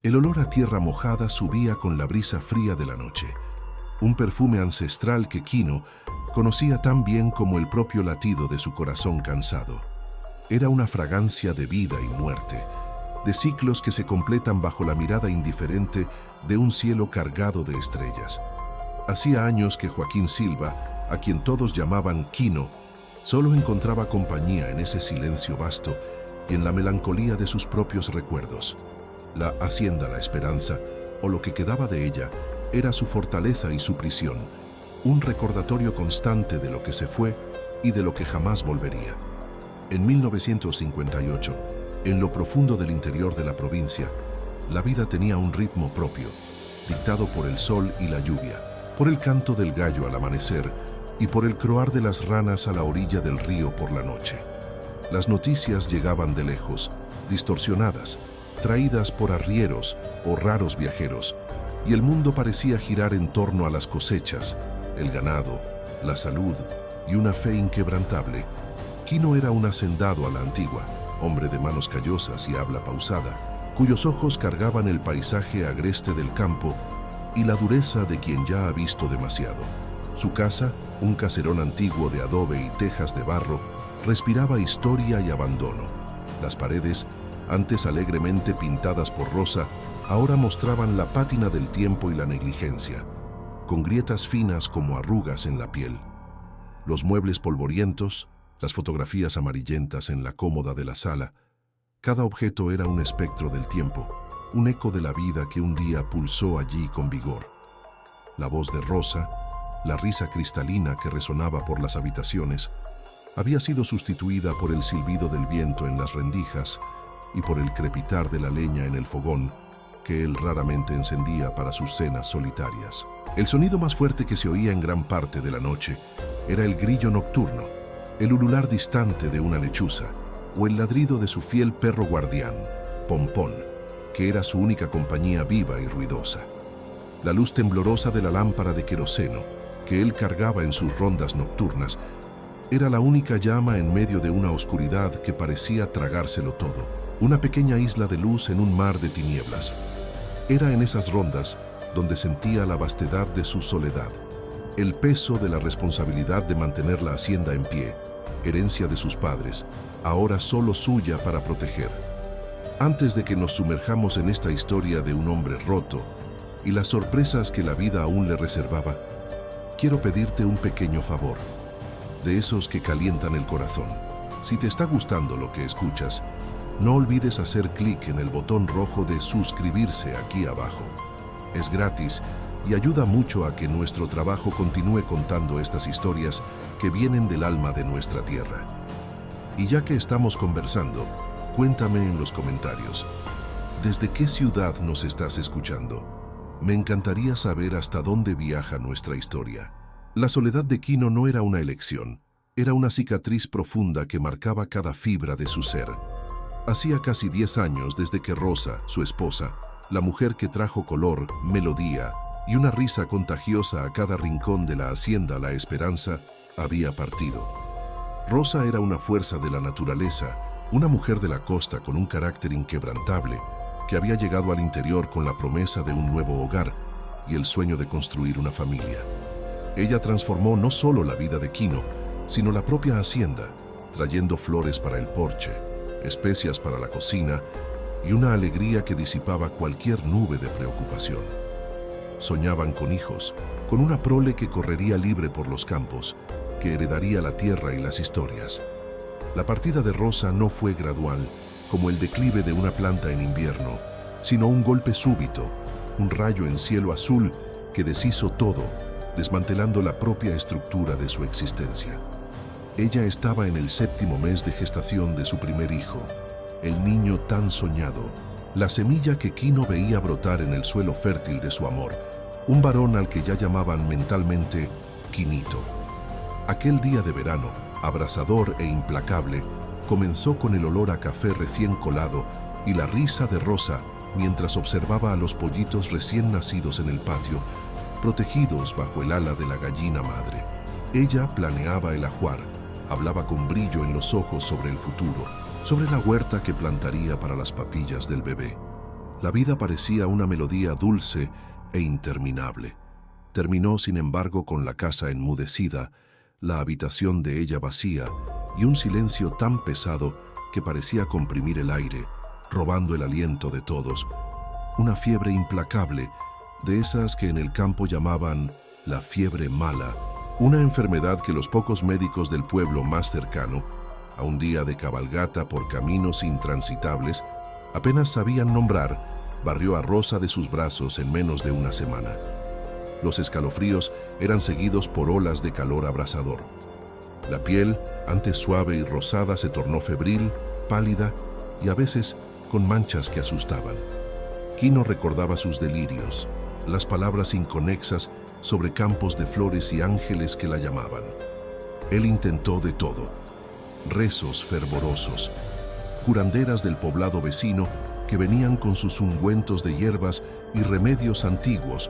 El olor a tierra mojada subía con la brisa fría de la noche, un perfume ancestral que Kino conocía tan bien como el propio latido de su corazón cansado. Era una fragancia de vida y muerte, de ciclos que se completan bajo la mirada indiferente de un cielo cargado de estrellas. Hacía años que Joaquín Silva, a quien todos llamaban Kino, solo encontraba compañía en ese silencio vasto y en la melancolía de sus propios recuerdos. La hacienda La Esperanza, o lo que quedaba de ella, era su fortaleza y su prisión, un recordatorio constante de lo que se fue y de lo que jamás volvería. En 1958, en lo profundo del interior de la provincia, la vida tenía un ritmo propio, dictado por el sol y la lluvia, por el canto del gallo al amanecer y por el croar de las ranas a la orilla del río por la noche. Las noticias llegaban de lejos, distorsionadas, traídas por arrieros o raros viajeros, y el mundo parecía girar en torno a las cosechas, el ganado, la salud y una fe inquebrantable. Kino era un hacendado a la antigua, hombre de manos callosas y habla pausada, cuyos ojos cargaban el paisaje agreste del campo y la dureza de quien ya ha visto demasiado. Su casa, un caserón antiguo de adobe y tejas de barro, respiraba historia y abandono. Las paredes, antes alegremente pintadas por Rosa, ahora mostraban la pátina del tiempo y la negligencia, con grietas finas como arrugas en la piel. Los muebles polvorientos, las fotografías amarillentas en la cómoda de la sala, cada objeto era un espectro del tiempo, un eco de la vida que un día pulsó allí con vigor. La voz de Rosa, la risa cristalina que resonaba por las habitaciones, había sido sustituida por el silbido del viento en las rendijas y por el crepitar de la leña en el fogón que él raramente encendía para sus cenas solitarias. El sonido más fuerte que se oía en gran parte de la noche era el grillo nocturno, el ulular distante de una lechuza o el ladrido de su fiel perro guardián, Pompón, que era su única compañía viva y ruidosa. La luz temblorosa de la lámpara de queroseno que él cargaba en sus rondas nocturnas era la única llama en medio de una oscuridad que parecía tragárselo todo, una pequeña isla de luz en un mar de tinieblas. Era en esas rondas donde sentía la vastedad de su soledad, el peso de la responsabilidad de mantener la hacienda en pie, herencia de sus padres, ahora solo suya para proteger. Antes de que nos sumerjamos en esta historia de un hombre roto y las sorpresas que la vida aún le reservaba, quiero pedirte un pequeño favor, de esos que calientan el corazón. Si te está gustando lo que escuchas, no olvides hacer clic en el botón rojo de suscribirse aquí abajo. Es gratis y ayuda mucho a que nuestro trabajo continúe contando estas historias que vienen del alma de nuestra tierra. Y ya que estamos conversando, cuéntame en los comentarios, ¿desde qué ciudad nos estás escuchando? Me encantaría saber hasta dónde viaja nuestra historia. La soledad de Kino no era una elección, era una cicatriz profunda que marcaba cada fibra de su ser. Hacía casi 10 años desde que Rosa, su esposa, la mujer que trajo color, melodía y una risa contagiosa a cada rincón de la hacienda La Esperanza, había partido. Rosa era una fuerza de la naturaleza, una mujer de la costa con un carácter inquebrantable, que había llegado al interior con la promesa de un nuevo hogar y el sueño de construir una familia. Ella transformó no solo la vida de Kino, sino la propia hacienda, trayendo flores para el porche, especias para la cocina y una alegría que disipaba cualquier nube de preocupación. Soñaban con hijos, con una prole que correría libre por los campos, que heredaría la tierra y las historias. La partida de Rosa no fue gradual, como el declive de una planta en invierno, sino un golpe súbito, un rayo en cielo azul que deshizo todo, desmantelando la propia estructura de su existencia. Ella estaba en el 7º mes de gestación de su primer hijo, el niño tan soñado, la semilla que Kino veía brotar en el suelo fértil de su amor, un varón al que ya llamaban mentalmente Kinito. Aquel día de verano, abrasador e implacable, comenzó con el olor a café recién colado y la risa de Rosa mientras observaba a los pollitos recién nacidos en el patio, protegidos bajo el ala de la gallina madre. Ella planeaba el ajuar, hablaba con brillo en los ojos sobre el futuro, sobre la huerta que plantaría para las papillas del bebé. La vida parecía una melodía dulce e interminable. Terminó, sin embargo, con la casa enmudecida, la habitación de ella vacía y un silencio tan pesado que parecía comprimir el aire, robando el aliento de todos. Una fiebre implacable, de esas que en el campo llamaban la fiebre mala, una enfermedad que los pocos médicos del pueblo más cercano, a un día de cabalgata por caminos intransitables, apenas sabían nombrar, barrió a Rosa de sus brazos en menos de una semana. Los escalofríos eran seguidos por olas de calor abrasador. La piel, antes suave y rosada, se tornó febril, pálida y a veces con manchas que asustaban. Quino recordaba sus delirios, las palabras inconexas sobre campos de flores y ángeles que la llamaban. Él intentó de todo: rezos fervorosos, curanderas del poblado vecino que venían con sus ungüentos de hierbas y remedios antiguos,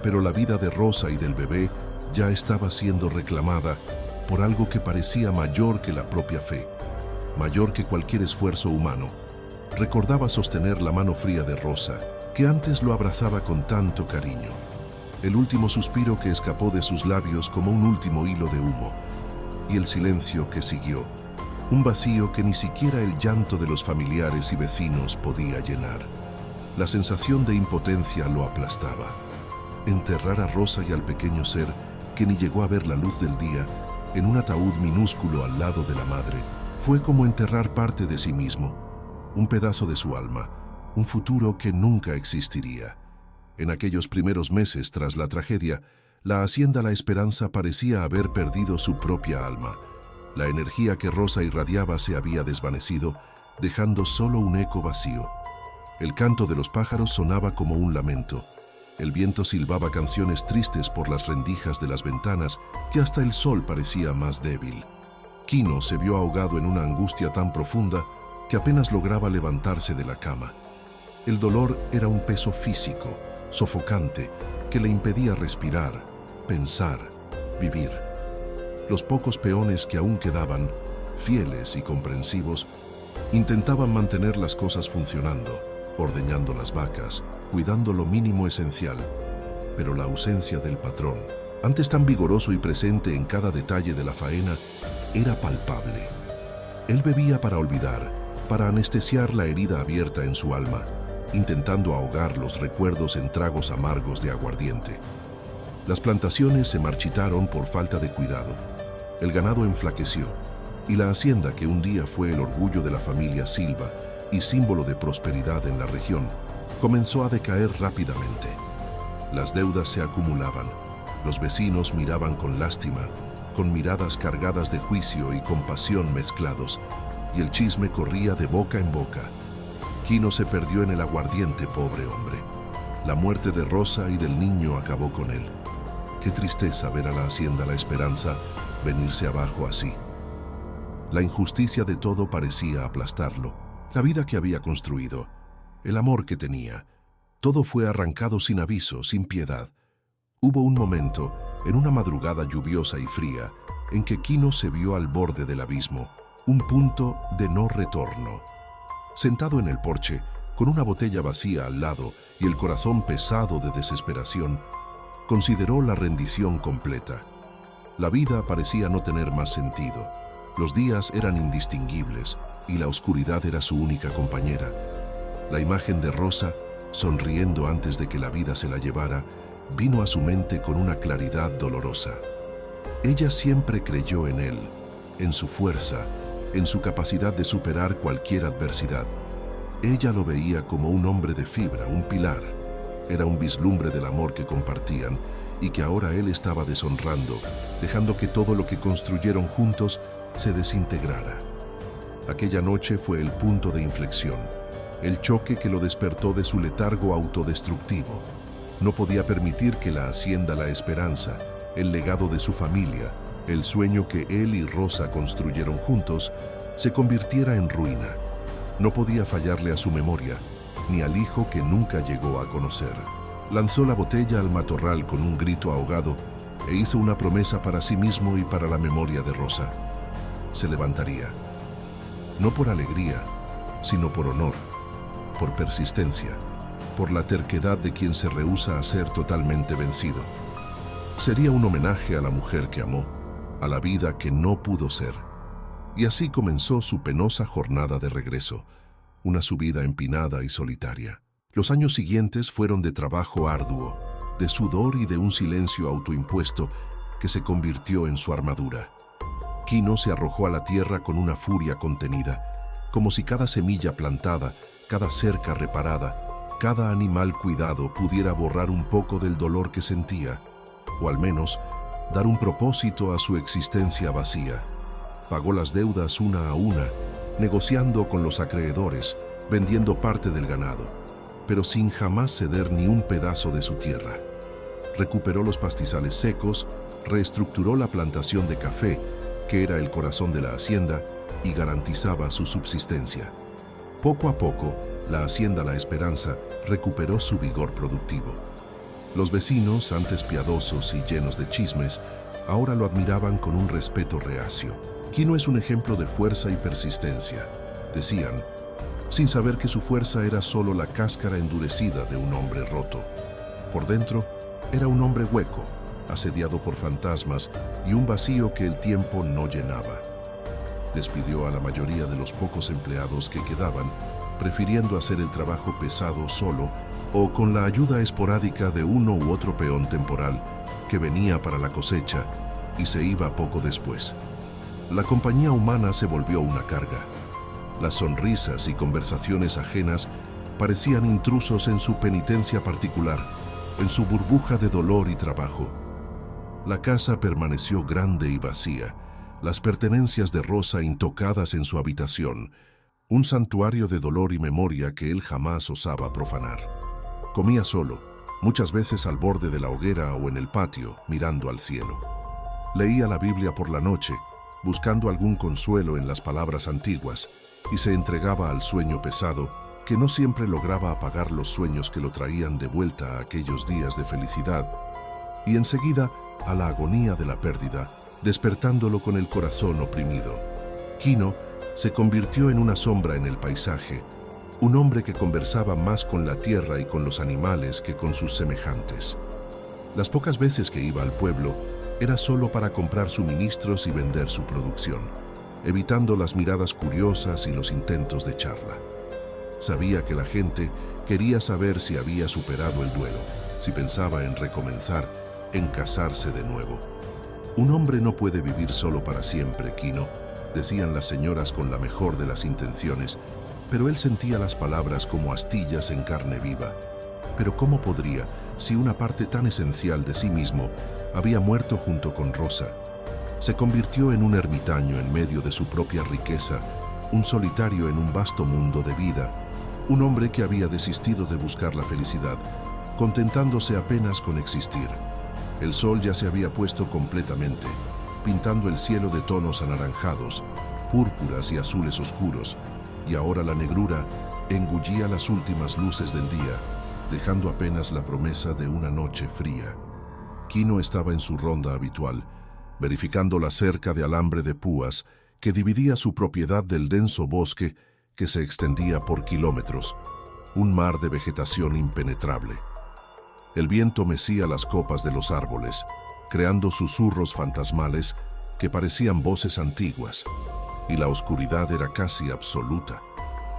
pero la vida de Rosa y del bebé ya estaba siendo reclamada por algo que parecía mayor que la propia fe, mayor que cualquier esfuerzo humano. Recordaba sostener la mano fría de Rosa, que antes lo abrazaba con tanto cariño. El último suspiro que escapó de sus labios como un último hilo de humo, y el silencio que siguió, un vacío que ni siquiera el llanto de los familiares y vecinos podía llenar. La sensación de impotencia lo aplastaba. Enterrar a Rosa y al pequeño ser, que ni llegó a ver la luz del día, en un ataúd minúsculo al lado de la madre, fue como enterrar parte de sí mismo, un pedazo de su alma, un futuro que nunca existiría. En aquellos primeros meses tras la tragedia, la hacienda La Esperanza parecía haber perdido su propia alma. La energía que Rosa irradiaba se había desvanecido, dejando solo un eco vacío. El canto de los pájaros sonaba como un lamento. El viento silbaba canciones tristes por las rendijas de las ventanas, que hasta el sol parecía más débil. Quino se vio ahogado en una angustia tan profunda que apenas lograba levantarse de la cama. El dolor era un peso físico, sofocante, que le impedía respirar, pensar, vivir. Los pocos peones que aún quedaban, fieles y comprensivos, intentaban mantener las cosas funcionando, ordeñando las vacas, cuidando lo mínimo esencial, pero la ausencia del patrón, antes tan vigoroso y presente en cada detalle de la faena, era palpable. Él bebía para olvidar, para anestesiar la herida abierta en su alma, intentando ahogar los recuerdos en tragos amargos de aguardiente. Las plantaciones se marchitaron por falta de cuidado, el ganado enflaqueció, y la hacienda, que un día fue el orgullo de la familia Silva y símbolo de prosperidad en la región, comenzó a decaer rápidamente. Las deudas se acumulaban, los vecinos miraban con lástima, con miradas cargadas de juicio y compasión mezclados, y el chisme corría de boca en boca. Quino se perdió en el aguardiente, pobre hombre. La muerte de Rosa y del niño acabó con él. Qué tristeza ver a la hacienda La Esperanza venirse abajo así. La injusticia de todo parecía aplastarlo. La vida que había construido, el amor que tenía, todo fue arrancado sin aviso, sin piedad. Hubo un momento, en una madrugada lluviosa y fría, en que Quino se vio al borde del abismo, un punto de no retorno. Sentado en el porche, con una botella vacía al lado y el corazón pesado de desesperación, consideró la rendición completa. La vida parecía no tener más sentido. Los días eran indistinguibles y la oscuridad era su única compañera. La imagen de Rosa, sonriendo antes de que la vida se la llevara, vino a su mente con una claridad dolorosa. Ella siempre creyó en él, en su fuerza, en su capacidad de superar cualquier adversidad. Ella lo veía como un hombre de fibra, un pilar. Era un vislumbre del amor que compartían y que ahora él estaba deshonrando, dejando que todo lo que construyeron juntos se desintegrara. Aquella noche fue el punto de inflexión, el choque que lo despertó de su letargo autodestructivo. No podía permitir que la hacienda La Esperanza, el legado de su familia, el sueño que él y Rosa construyeron juntos, se convirtiera en ruina. No podía fallarle a su memoria, ni al hijo que nunca llegó a conocer. Lanzó la botella al matorral con un grito ahogado e hizo una promesa para sí mismo y para la memoria de Rosa. Se levantaría, no por alegría, sino por honor, por persistencia. por la terquedad de quien se rehúsa a ser totalmente vencido. Sería un homenaje a la mujer que amó, a la vida que no pudo ser. Y así comenzó su penosa jornada de regreso, una subida empinada y solitaria. Los años siguientes fueron de trabajo arduo, de sudor y de un silencio autoimpuesto que se convirtió en su armadura. Kino se arrojó a la tierra con una furia contenida, como si cada semilla plantada, cada cerca reparada, cada animal cuidado pudiera borrar un poco del dolor que sentía, o al menos dar un propósito a su existencia vacía. Pagó las deudas una a una, negociando con los acreedores, vendiendo parte del ganado, pero sin jamás ceder ni un pedazo de su tierra. Recuperó los pastizales secos, reestructuró la plantación de café, que era el corazón de la hacienda, y garantizaba su subsistencia. Poco a poco, la hacienda La Esperanza recuperó su vigor productivo. Los vecinos, antes piadosos y llenos de chismes, ahora lo admiraban con un respeto reacio. Kino es un ejemplo de fuerza y persistencia, decían, sin saber que su fuerza era solo la cáscara endurecida de un hombre roto. Por dentro, era un hombre hueco, asediado por fantasmas y un vacío que el tiempo no llenaba. Despidió a la mayoría de los pocos empleados que quedaban, prefiriendo hacer el trabajo pesado solo o con la ayuda esporádica de uno u otro peón temporal que venía para la cosecha y se iba poco después. La compañía humana se volvió una carga. Las sonrisas y conversaciones ajenas parecían intrusos en su penitencia particular, en su burbuja de dolor y trabajo. La casa permaneció grande y vacía, las pertenencias de Rosa intocadas en su habitación, un santuario de dolor y memoria que él jamás osaba profanar. Comía solo, muchas veces al borde de la hoguera o en el patio, mirando al cielo. Leía la Biblia por la noche, buscando algún consuelo en las palabras antiguas, y se entregaba al sueño pesado, que no siempre lograba apagar los sueños que lo traían de vuelta a aquellos días de felicidad, y enseguida a la agonía de la pérdida, despertándolo con el corazón oprimido. Kino se convirtió en una sombra en el paisaje, un hombre que conversaba más con la tierra y con los animales que con sus semejantes. Las pocas veces que iba al pueblo, era solo para comprar suministros y vender su producción, evitando las miradas curiosas y los intentos de charla. Sabía que la gente quería saber si había superado el duelo, si pensaba en recomenzar, en casarse de nuevo. Un hombre no puede vivir solo para siempre, Kino, decían las señoras con la mejor de las intenciones, pero él sentía las palabras como astillas en carne viva. Pero ¿cómo podría, si una parte tan esencial de sí mismo había muerto junto con Rosa? Se convirtió en un ermitaño en medio de su propia riqueza, un solitario en un vasto mundo de vida, un hombre que había desistido de buscar la felicidad, contentándose apenas con existir. El sol ya se había puesto completamente, pintando el cielo de tonos anaranjados, púrpuras y azules oscuros, y ahora la negrura engullía las últimas luces del día, dejando apenas la promesa de una noche fría. Kino estaba en su ronda habitual, verificando la cerca de alambre de púas que dividía su propiedad del denso bosque que se extendía por kilómetros, un mar de vegetación impenetrable. El viento mecía las copas de los árboles, creando susurros fantasmales que parecían voces antiguas, y la oscuridad era casi absoluta,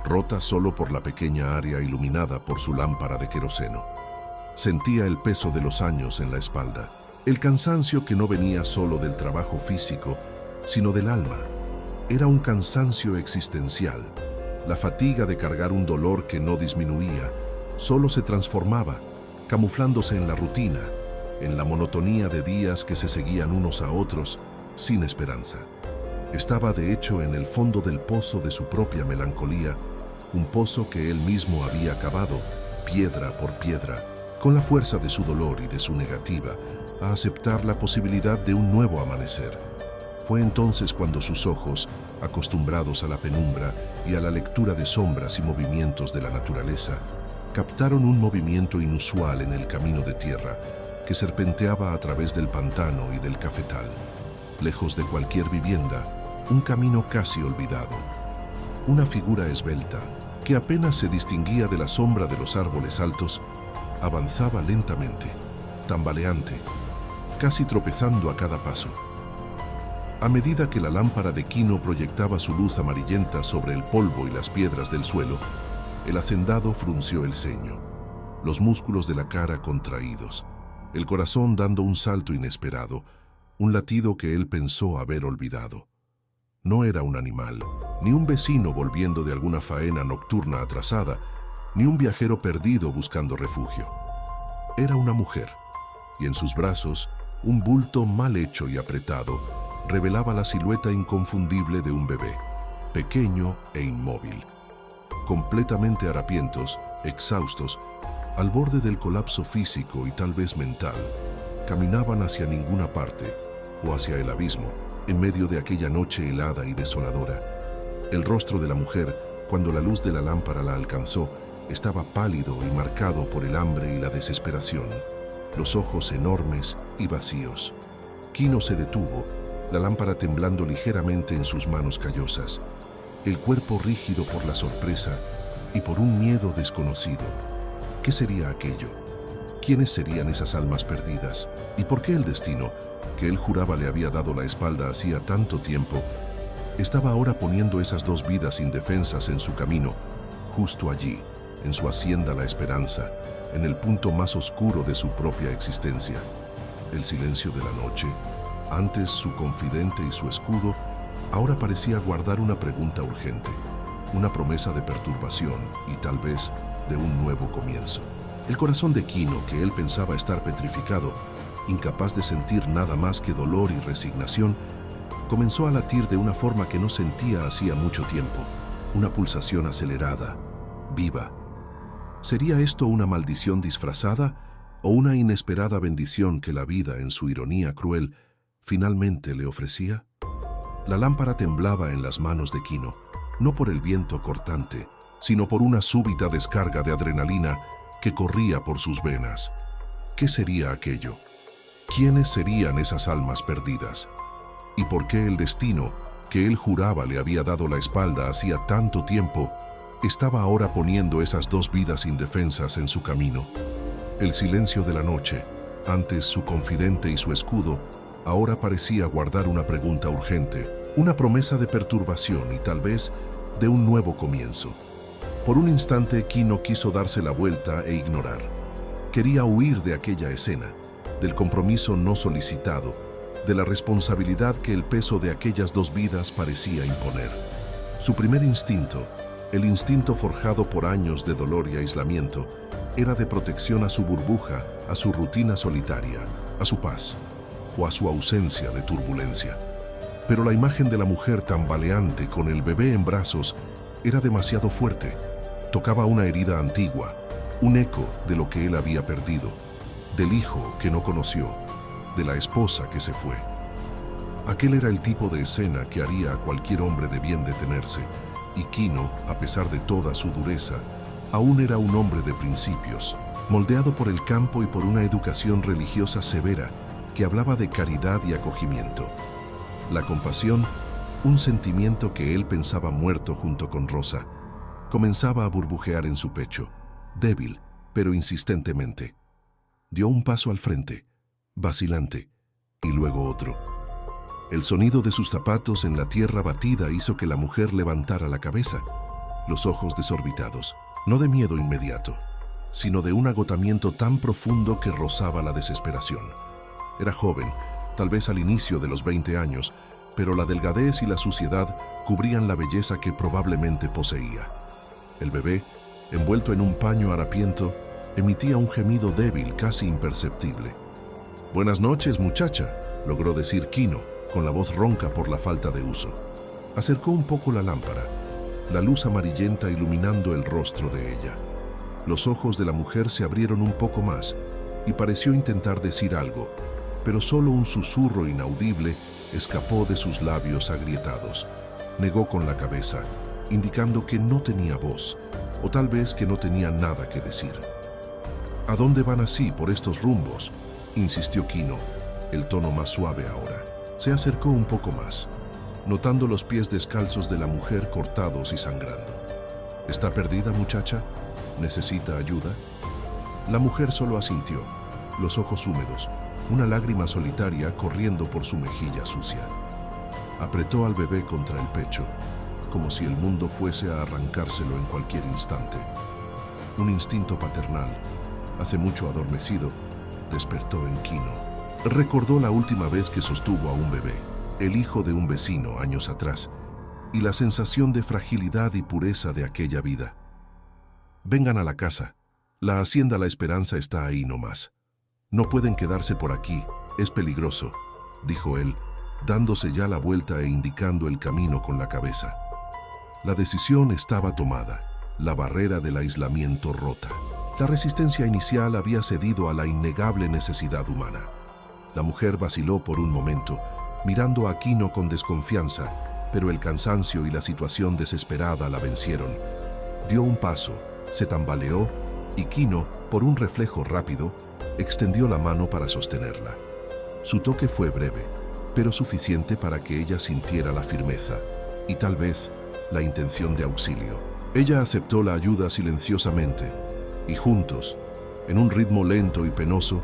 rota solo por la pequeña área iluminada por su lámpara de queroseno. Sentía el peso de los años en la espalda, el cansancio que no venía solo del trabajo físico, sino del alma. Era un cansancio existencial, la fatiga de cargar un dolor que no disminuía, solo se transformaba, camuflándose en la rutina, en la monotonía de días que se seguían unos a otros, sin esperanza. Estaba de hecho en el fondo del pozo de su propia melancolía, un pozo que él mismo había cavado, piedra por piedra, con la fuerza de su dolor y de su negativa a aceptar la posibilidad de un nuevo amanecer. Fue entonces cuando sus ojos, acostumbrados a la penumbra y a la lectura de sombras y movimientos de la naturaleza, captaron un movimiento inusual en el camino de tierra que serpenteaba a través del pantano y del cafetal. Lejos de cualquier vivienda, un camino casi olvidado. Una figura esbelta, que apenas se distinguía de la sombra de los árboles altos, avanzaba lentamente, tambaleante, casi tropezando a cada paso. A medida que la lámpara de Quino proyectaba su luz amarillenta sobre el polvo y las piedras del suelo, el hacendado frunció el ceño, los músculos de la cara contraídos, el corazón dando un salto inesperado, un latido que él pensó haber olvidado. No era un animal, ni un vecino volviendo de alguna faena nocturna atrasada, ni un viajero perdido buscando refugio. Era una mujer, y en sus brazos, un bulto mal hecho y apretado revelaba la silueta inconfundible de un bebé, pequeño e inmóvil. Completamente harapientos, exhaustos, al borde del colapso físico y tal vez mental, caminaban hacia ninguna parte o hacia el abismo, en medio de aquella noche helada y desoladora. El rostro de la mujer, cuando la luz de la lámpara la alcanzó, estaba pálido y marcado por el hambre y la desesperación, los ojos enormes y vacíos. Quino se detuvo, la lámpara temblando ligeramente en sus manos callosas, el cuerpo rígido por la sorpresa y por un miedo desconocido. ¿Qué sería aquello? ¿Quiénes serían esas almas perdidas? ¿Y por qué el destino, que él juraba le había dado la espalda hacía tanto tiempo, estaba ahora poniendo esas dos vidas indefensas en su camino, justo allí, en su hacienda La Esperanza, en el punto más oscuro de su propia existencia? El silencio de la noche, antes su confidente y su escudo, ahora parecía guardar una pregunta urgente, una promesa de perturbación y tal vez de un nuevo comienzo. El corazón de Quino, que él pensaba estar petrificado, incapaz de sentir nada más que dolor y resignación, comenzó a latir de una forma que no sentía hacía mucho tiempo, una pulsación acelerada, viva. ¿Sería esto una maldición disfrazada o una inesperada bendición que la vida, en su ironía cruel, finalmente le ofrecía? La lámpara temblaba en las manos de Quino, no por el viento cortante, sino por una súbita descarga de adrenalina que corría por sus venas. ¿Qué sería aquello? ¿Quiénes serían esas almas perdidas? ¿Y por qué el destino, que él juraba le había dado la espalda hacía tanto tiempo, estaba ahora poniendo esas dos vidas indefensas en su camino? El silencio de la noche, antes su confidente y su escudo, ahora parecía guardar una pregunta urgente, una promesa de perturbación y tal vez de un nuevo comienzo. Por un instante Quino quiso darse la vuelta e ignorar. Quería huir de aquella escena, del compromiso no solicitado, de la responsabilidad que el peso de aquellas dos vidas parecía imponer. Su primer instinto, el instinto forjado por años de dolor y aislamiento, era de protección a su burbuja, a su rutina solitaria, a su paz o a su ausencia de turbulencia. Pero la imagen de la mujer tambaleante con el bebé en brazos era demasiado fuerte. Tocaba una herida antigua, un eco de lo que él había perdido, del hijo que no conoció, de la esposa que se fue. Aquel era el tipo de escena que haría a cualquier hombre de bien detenerse, y Quino, a pesar de toda su dureza, aún era un hombre de principios, moldeado por el campo y por una educación religiosa severa que hablaba de caridad y acogimiento. La compasión, un sentimiento que él pensaba muerto junto con Rosa, comenzaba a burbujear en su pecho, débil, pero insistentemente. Dio un paso al frente, vacilante, y luego otro. El sonido de sus zapatos en la tierra batida hizo que la mujer levantara la cabeza, los ojos desorbitados, no de miedo inmediato, sino de un agotamiento tan profundo que rozaba la desesperación. Era joven, tal vez al inicio de los 20 años, pero la delgadez y la suciedad cubrían la belleza que probablemente poseía. El bebé, envuelto en un paño harapiento, emitía un gemido débil, casi imperceptible. «Buenas noches, muchacha», logró decir Quino, con la voz ronca por la falta de uso. Acercó un poco la lámpara, la luz amarillenta iluminando el rostro de ella. Los ojos de la mujer se abrieron un poco más y pareció intentar decir algo, pero solo un susurro inaudible escapó de sus labios agrietados. Negó con la cabeza, indicando que no tenía voz, o tal vez que no tenía nada que decir. «¿A dónde van así, por estos rumbos?», insistió Quino, el tono más suave ahora. Se acercó un poco más, notando los pies descalzos de la mujer cortados y sangrando. ¿Está perdida, muchacha? ¿Necesita ayuda? La mujer solo asintió, los ojos húmedos, una lágrima solitaria corriendo por su mejilla sucia. Apretó al bebé contra el pecho, como si el mundo fuese a arrancárselo en cualquier instante. Un instinto paternal, hace mucho adormecido, despertó en Kino. Recordó la última vez que sostuvo a un bebé, el hijo de un vecino años atrás, y la sensación de fragilidad y pureza de aquella vida. Vengan a la casa. La hacienda La Esperanza está ahí nomás. No pueden quedarse por aquí, es peligroso, dijo él, dándose ya la vuelta e indicando el camino con la cabeza. La decisión estaba tomada, la barrera del aislamiento rota. La resistencia inicial había cedido a la innegable necesidad humana. La mujer vaciló por un momento, mirando a Kino con desconfianza, pero el cansancio y la situación desesperada la vencieron. Dio un paso, se tambaleó y Kino, por un reflejo rápido, extendió la mano para sostenerla. Su toque fue breve, pero suficiente para que ella sintiera la firmeza y tal vez la intención de auxilio. Ella aceptó la ayuda silenciosamente y juntos, en un ritmo lento y penoso,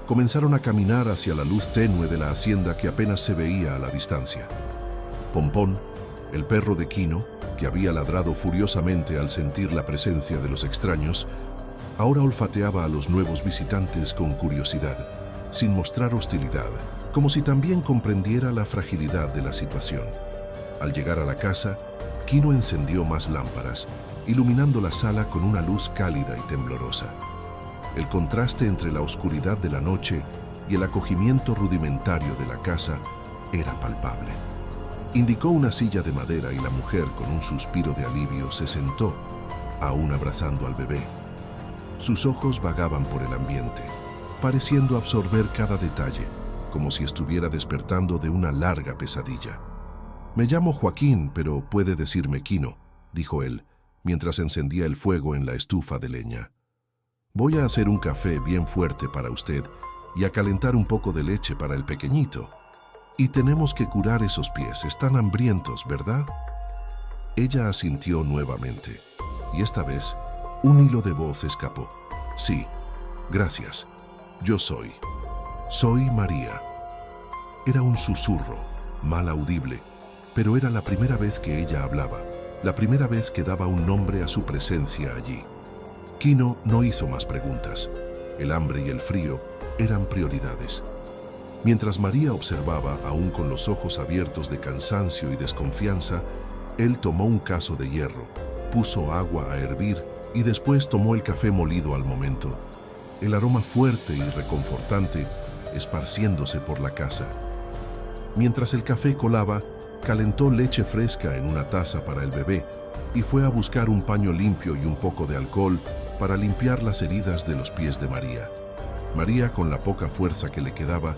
comenzaron a caminar hacia la luz tenue de la hacienda que apenas se veía a la distancia. Pompón, el perro de Kino, que había ladrado furiosamente al sentir la presencia de los extraños, ahora olfateaba a los nuevos visitantes con curiosidad, sin mostrar hostilidad, como si también comprendiera la fragilidad de la situación. Al llegar a la casa, Kino encendió más lámparas, iluminando la sala con una luz cálida y temblorosa. El contraste entre la oscuridad de la noche y el acogimiento rudimentario de la casa era palpable. Indicó una silla de madera y la mujer, con un suspiro de alivio, se sentó, aún abrazando al bebé. Sus ojos vagaban por el ambiente, pareciendo absorber cada detalle, como si estuviera despertando de una larga pesadilla. «Me llamo Joaquín, pero puede decirme Kino», dijo él, mientras encendía el fuego en la estufa de leña. «Voy a hacer un café bien fuerte para usted y a calentar un poco de leche para el pequeñito. Y tenemos que curar esos pies, están hambrientos, ¿verdad?» Ella asintió nuevamente, y esta vez un hilo de voz escapó. «Sí, gracias. Yo soy María». Era un susurro, mal audible, pero era la primera vez que ella hablaba, la primera vez que daba un nombre a su presencia allí. Kino no hizo más preguntas. El hambre y el frío eran prioridades. Mientras María observaba, aún con los ojos abiertos de cansancio y desconfianza, él tomó un cazo de hierro, puso agua a hervir y después tomó el café molido al momento. El aroma fuerte y reconfortante esparciéndose por la casa. Mientras el café colaba, calentó leche fresca en una taza para el bebé y fue a buscar un paño limpio y un poco de alcohol para limpiar las heridas de los pies de María. María, con la poca fuerza que le quedaba,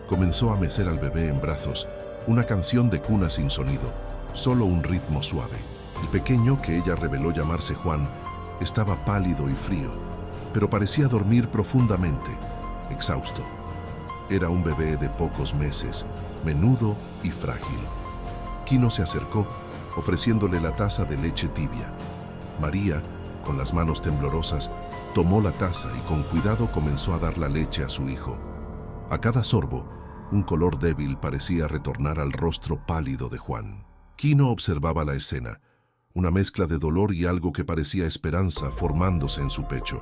comenzó a mecer al bebé en brazos, una canción de cuna sin sonido, solo un ritmo suave. El pequeño, que ella reveló llamarse Juan, estaba pálido y frío, pero parecía dormir profundamente, exhausto. Era un bebé de pocos meses, menudo y frágil. Kino se acercó, ofreciéndole la taza de leche tibia. María, con las manos temblorosas, tomó la taza y con cuidado comenzó a dar la leche a su hijo. A cada sorbo, un color débil parecía retornar al rostro pálido de Juan. Kino observaba la escena, una mezcla de dolor y algo que parecía esperanza formándose en su pecho.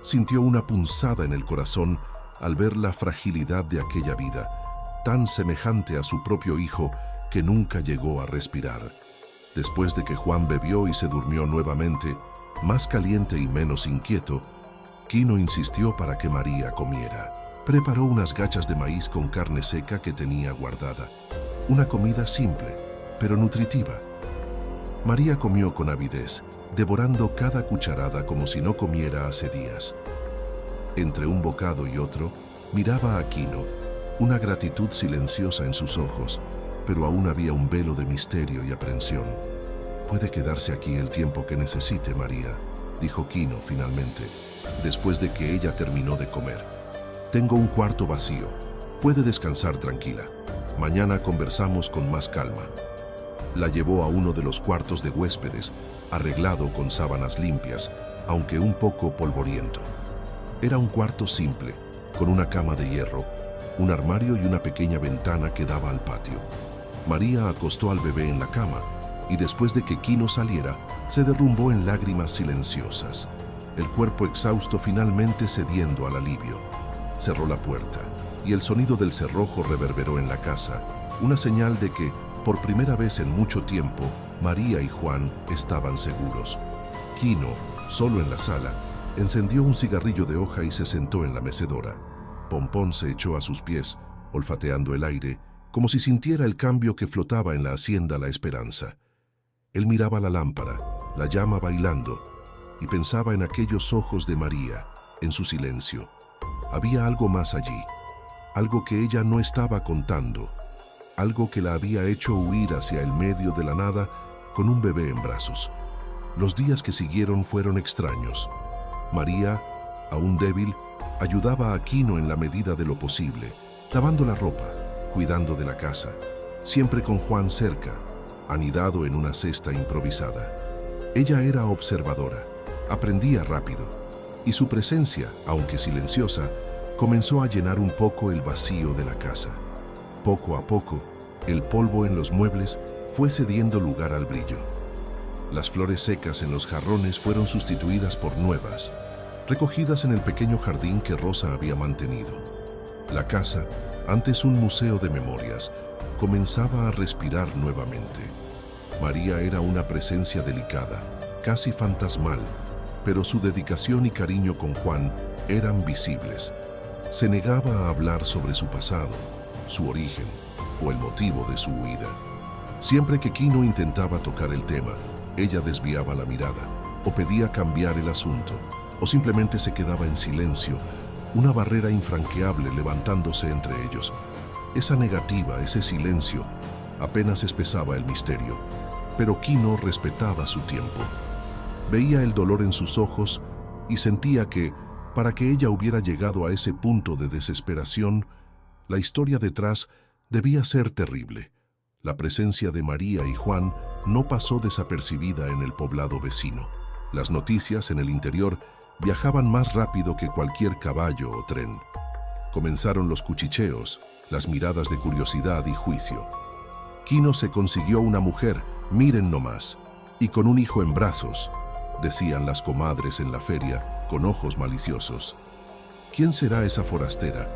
Sintió una punzada en el corazón al ver la fragilidad de aquella vida, tan semejante a su propio hijo que nunca llegó a respirar. Después de que Juan bebió y se durmió nuevamente, más caliente y menos inquieto, Kino insistió para que María comiera. Preparó unas gachas de maíz con carne seca que tenía guardada. Una comida simple, pero nutritiva. María comió con avidez, devorando cada cucharada como si no comiera hace días. Entre un bocado y otro, miraba a Kino, una gratitud silenciosa en sus ojos, pero aún había un velo de misterio y aprensión. «Puede quedarse aquí el tiempo que necesite, María», dijo Kino finalmente, después de que ella terminó de comer. «Tengo un cuarto vacío. Puede descansar tranquila. Mañana conversamos con más calma». La llevó a uno de los cuartos de huéspedes, arreglado con sábanas limpias, aunque un poco polvoriento. Era un cuarto simple, con una cama de hierro, un armario y una pequeña ventana que daba al patio. María acostó al bebé en la cama y después de que Quino saliera, se derrumbó en lágrimas silenciosas, el cuerpo exhausto finalmente cediendo al alivio. Cerró la puerta y el sonido del cerrojo reverberó en la casa, una señal de que, por primera vez en mucho tiempo, María y Juan estaban seguros. Quino, solo en la sala, encendió un cigarrillo de hoja y se sentó en la mecedora. Pompón se echó a sus pies, olfateando el aire, como si sintiera el cambio que flotaba en la hacienda La Esperanza. Él miraba la lámpara, la llama bailando, y pensaba en aquellos ojos de María, en su silencio. Había algo más allí, algo que ella no estaba contando, algo que la había hecho huir hacia el medio de la nada con un bebé en brazos. Los días que siguieron fueron extraños. María, aún débil, ayudaba a Quino en la medida de lo posible, lavando la ropa, cuidando de la casa, siempre con Juan cerca, anidado en una cesta improvisada. Ella era observadora, aprendía rápido, y su presencia, aunque silenciosa, comenzó a llenar un poco el vacío de la casa. Poco a poco, el polvo en los muebles fue cediendo lugar al brillo. Las flores secas en los jarrones fueron sustituidas por nuevas, recogidas en el pequeño jardín que Rosa había mantenido. La casa, antes un museo de memorias, comenzaba a respirar nuevamente. María era una presencia delicada, casi fantasmal, pero su dedicación y cariño con Juan eran visibles. Se negaba a hablar sobre su pasado, su origen o el motivo de su huida. Siempre que Quino intentaba tocar el tema, ella desviaba la mirada o pedía cambiar el asunto, o simplemente se quedaba en silencio, una barrera infranqueable levantándose entre ellos. Esa negativa, ese silencio, apenas espesaba el misterio, pero Quino respetaba su tiempo. Veía el dolor en sus ojos y sentía que, para que ella hubiera llegado a ese punto de desesperación, la historia detrás debía ser terrible. La presencia de María y Juan no pasó desapercibida en el poblado vecino. Las noticias en el interior viajaban más rápido que cualquier caballo o tren. Comenzaron los cuchicheos, las miradas de curiosidad y juicio. Quino se consiguió una mujer, miren nomás, y con un hijo en brazos, decían las comadres en la feria, con ojos maliciosos. ¿Quién será esa forastera?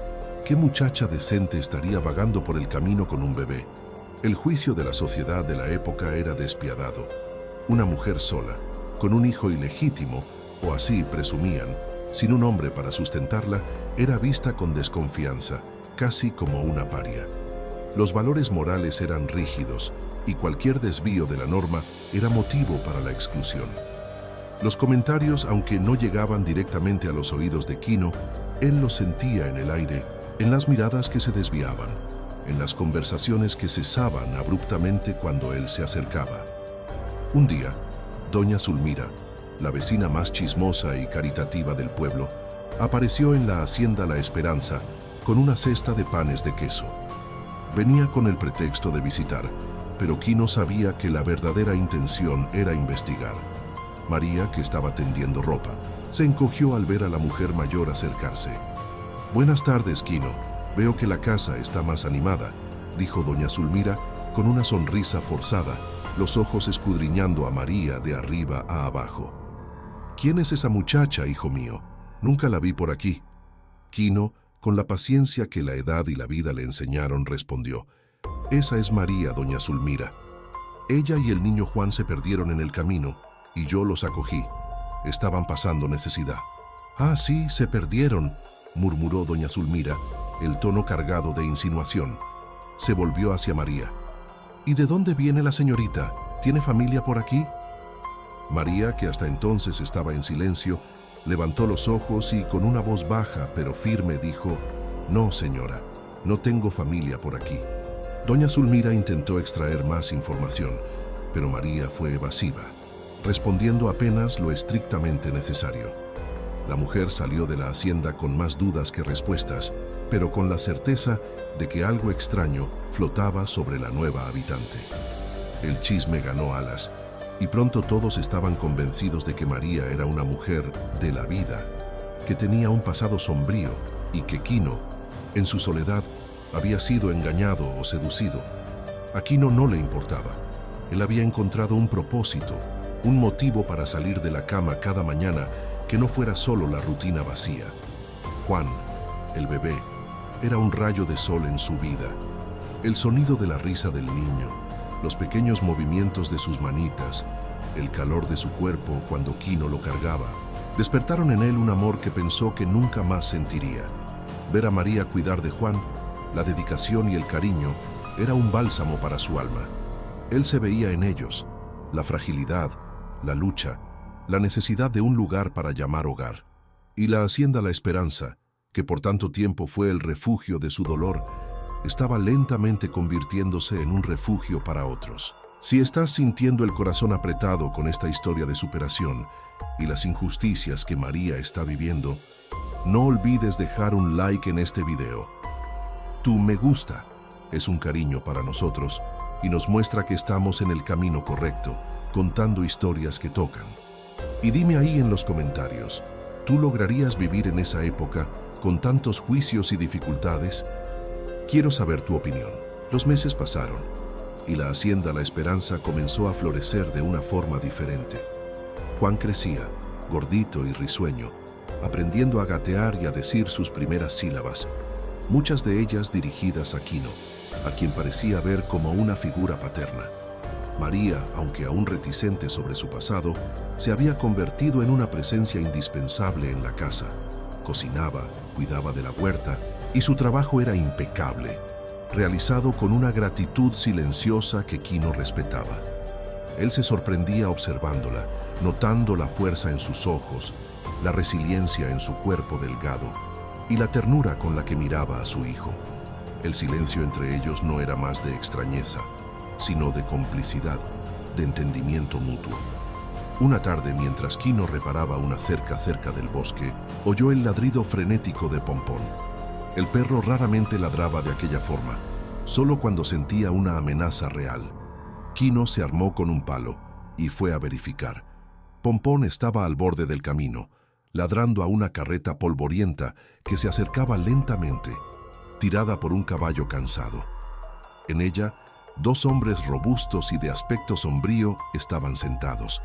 ¿Qué muchacha decente estaría vagando por el camino con un bebé? El juicio de la sociedad de la época era despiadado. Una mujer sola, con un hijo ilegítimo, o así presumían, sin un hombre para sustentarla, era vista con desconfianza, casi como una paria. Los valores morales eran rígidos y cualquier desvío de la norma era motivo para la exclusión. Los comentarios, aunque no llegaban directamente a los oídos de Quino, él los sentía en el aire, en las miradas que se desviaban, en las conversaciones que cesaban abruptamente cuando él se acercaba. Un día, doña Zulmira, la vecina más chismosa y caritativa del pueblo, apareció en la hacienda La Esperanza con una cesta de panes de queso. Venía con el pretexto de visitar, pero Quino sabía que la verdadera intención era investigar. María, que estaba tendiendo ropa, se encogió al ver a la mujer mayor acercarse. «Buenas tardes, Quino. Veo que la casa está más animada», dijo doña Zulmira con una sonrisa forzada, los ojos escudriñando a María de arriba a abajo. «¿Quién es esa muchacha, hijo mío? Nunca la vi por aquí». Quino, con la paciencia que la edad y la vida le enseñaron, respondió: «Esa es María, doña Zulmira. Ella y el niño Juan se perdieron en el camino y yo los acogí. Estaban pasando necesidad». «Ah, sí, se perdieron», murmuró doña Zulmira, el tono cargado de insinuación. Se volvió hacia María. «¿Y de dónde viene la señorita? ¿Tiene familia por aquí?» María, que hasta entonces estaba en silencio, levantó los ojos y con una voz baja pero firme dijo: «No, señora, no tengo familia por aquí». Doña Zulmira intentó extraer más información, pero María fue evasiva, respondiendo apenas lo estrictamente necesario. La mujer salió de la hacienda con más dudas que respuestas, pero con la certeza de que algo extraño flotaba sobre la nueva habitante. El chisme ganó alas, y pronto todos estaban convencidos de que María era una mujer de la vida, que tenía un pasado sombrío y que Quino, en su soledad, había sido engañado o seducido. A Quino no le importaba. Él había encontrado un propósito, un motivo para salir de la cama cada mañana que no fuera solo la rutina vacía. Juan, el bebé, era un rayo de sol en su vida. El sonido de la risa del niño, los pequeños movimientos de sus manitas, el calor de su cuerpo cuando Quino lo cargaba, despertaron en él un amor que pensó que nunca más sentiría. Ver a María cuidar de Juan, la dedicación y el cariño, era un bálsamo para su alma. Él se veía en ellos, la fragilidad, la lucha, la necesidad de un lugar para llamar hogar. Y la hacienda La Esperanza, que por tanto tiempo fue el refugio de su dolor, estaba lentamente convirtiéndose en un refugio para otros. Si estás sintiendo el corazón apretado con esta historia de superación y las injusticias que María está viviendo, no olvides dejar un like en este video. Tu me gusta es un cariño para nosotros y nos muestra que estamos en el camino correcto, contando historias que tocan. Y dime ahí en los comentarios, ¿tú lograrías vivir en esa época con tantos juicios y dificultades? Quiero saber tu opinión. Los meses pasaron y la hacienda La Esperanza comenzó a florecer de una forma diferente. Juan crecía, gordito y risueño, aprendiendo a gatear y a decir sus primeras sílabas, muchas de ellas dirigidas a Quino, a quien parecía ver como una figura paterna. María, aunque aún reticente sobre su pasado, se había convertido en una presencia indispensable en la casa. Cocinaba, cuidaba de la huerta y su trabajo era impecable, realizado con una gratitud silenciosa que Quino respetaba. Él se sorprendía observándola, notando la fuerza en sus ojos, la resiliencia en su cuerpo delgado y la ternura con la que miraba a su hijo. El silencio entre ellos no era más de extrañeza, sino de complicidad, de entendimiento mutuo. Una tarde, mientras Quino reparaba una cerca cerca del bosque, oyó el ladrido frenético de Pompón. El perro raramente ladraba de aquella forma, solo cuando sentía una amenaza real. Quino se armó con un palo y fue a verificar. Pompón estaba al borde del camino, ladrando a una carreta polvorienta que se acercaba lentamente, tirada por un caballo cansado. En ella, dos hombres robustos y de aspecto sombrío estaban sentados.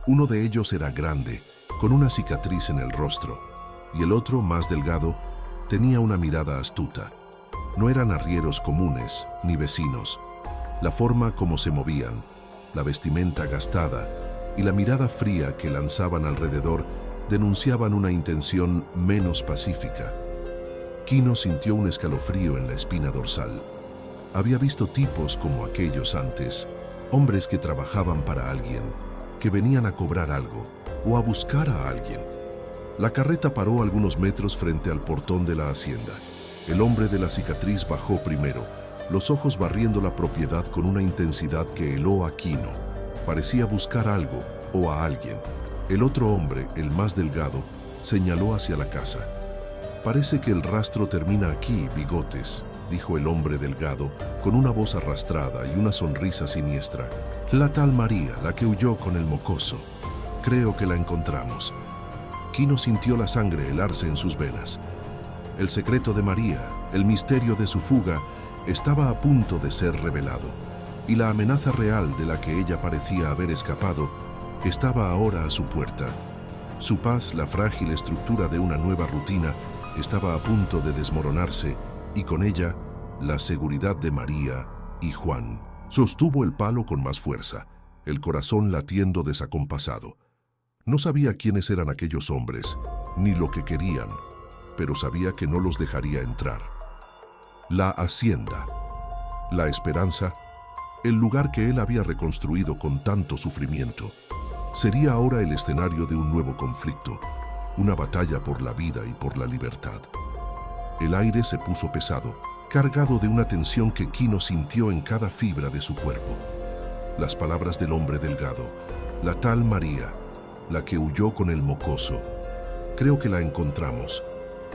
Uno de ellos era grande, con una cicatriz en el rostro, y el otro, más delgado, tenía una mirada astuta. No eran arrieros comunes, ni vecinos. La forma como se movían, la vestimenta gastada y la mirada fría que lanzaban alrededor denunciaban una intención menos pacífica. Quino sintió un escalofrío en la espina dorsal. Había visto tipos como aquellos antes, hombres que trabajaban para alguien, que venían a cobrar algo o a buscar a alguien. La carreta paró algunos metros frente al portón de la hacienda. El hombre de la cicatriz bajó primero, los ojos barriendo la propiedad con una intensidad que heló a Quino. Parecía buscar algo o a alguien. El otro hombre, el más delgado, señaló hacia la casa. «Parece que el rastro termina aquí, bigotes», dijo el hombre delgado, con una voz arrastrada y una sonrisa siniestra. «La tal María, la que huyó con el mocoso. Creo que la encontramos». Quino sintió la sangre helarse en sus venas. El secreto de María, el misterio de su fuga, estaba a punto de ser revelado, y la amenaza real de la que ella parecía haber escapado estaba ahora a su puerta. Su paz, la frágil estructura de una nueva rutina, estaba a punto de desmoronarse, y con ella, la seguridad de María y Juan. Sostuvo el palo con más fuerza, el corazón latiendo desacompasado. No sabía quiénes eran aquellos hombres, ni lo que querían, pero sabía que no los dejaría entrar. La hacienda, La Esperanza, el lugar que él había reconstruido con tanto sufrimiento, sería ahora el escenario de un nuevo conflicto, una batalla por la vida y por la libertad. El aire se puso pesado, cargado de una tensión que Quino sintió en cada fibra de su cuerpo. Las palabras del hombre delgado, la tal María, la que huyó con el mocoso, creo que la encontramos,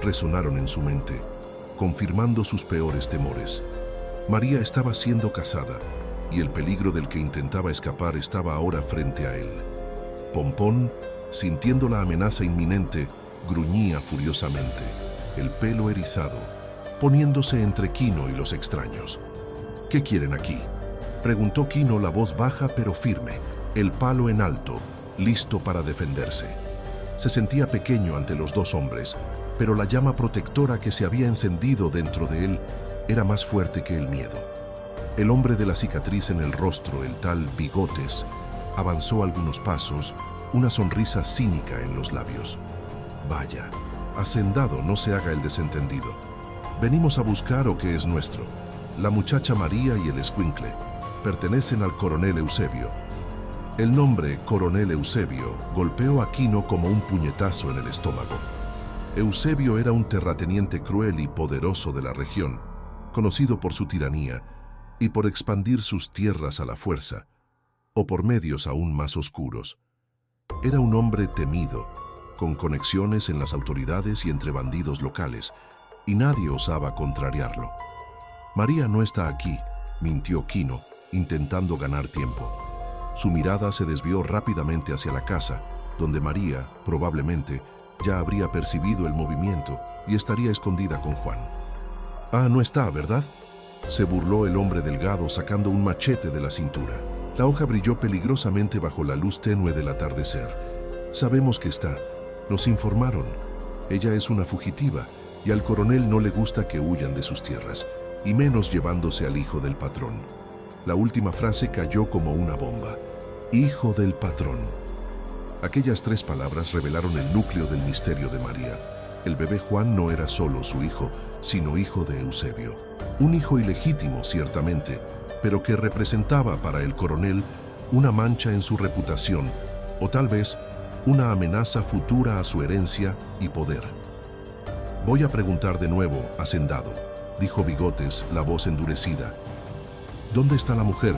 resonaron en su mente, confirmando sus peores temores. María estaba siendo cazada, y el peligro del que intentaba escapar estaba ahora frente a él. Pompón, sintiendo la amenaza inminente, gruñía furiosamente, el pelo erizado, poniéndose entre Quino y los extraños. ¿Qué quieren aquí?, preguntó Quino, la voz baja pero firme, el palo en alto, listo para defenderse. Se sentía pequeño ante los dos hombres, pero la llama protectora que se había encendido dentro de él era más fuerte que el miedo. El hombre de la cicatriz en el rostro, el tal Bigotes, avanzó algunos pasos, una sonrisa cínica en los labios. Vaya, hacendado, no se haga el desentendido. Venimos a buscar lo que es nuestro. La muchacha María y el escuincle pertenecen al coronel Eusebio. El nombre Coronel Eusebio golpeó a Quino como un puñetazo en el estómago. Eusebio era un terrateniente cruel y poderoso de la región, conocido por su tiranía y por expandir sus tierras a la fuerza, o por medios aún más oscuros. Era un hombre temido, con conexiones en las autoridades y entre bandidos locales, y nadie osaba contrariarlo. María no está aquí, mintió Quino, intentando ganar tiempo. Su mirada se desvió rápidamente hacia la casa, donde María, probablemente, ya habría percibido el movimiento y estaría escondida con Juan. «Ah, no está, ¿verdad?», se burló el hombre delgado sacando un machete de la cintura. La hoja brilló peligrosamente bajo la luz tenue del atardecer. «Sabemos que está. Nos informaron. Ella es una fugitiva y al coronel no le gusta que huyan de sus tierras, y menos llevándose al hijo del patrón». La última frase cayó como una bomba. «Hijo del patrón». Aquellas tres palabras revelaron el núcleo del misterio de María. El bebé Juan no era solo su hijo, sino hijo de Eusebio. Un hijo ilegítimo, ciertamente, pero que representaba para el coronel una mancha en su reputación, o tal vez una amenaza futura a su herencia y poder. «Voy a preguntar de nuevo, hacendado», dijo Bigotes, la voz endurecida. «¿Dónde está la mujer?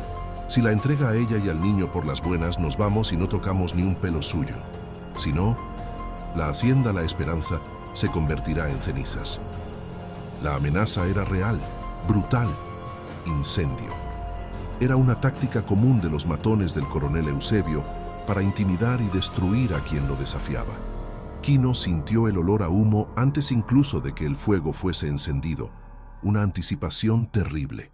Si la entrega a ella y al niño por las buenas, nos vamos y no tocamos ni un pelo suyo. Si no, la hacienda La Esperanza se convertirá en cenizas». La amenaza era real, brutal. Incendio. Era una táctica común de los matones del coronel Eusebio para intimidar y destruir a quien lo desafiaba. Quino sintió el olor a humo antes incluso de que el fuego fuese encendido, una anticipación terrible.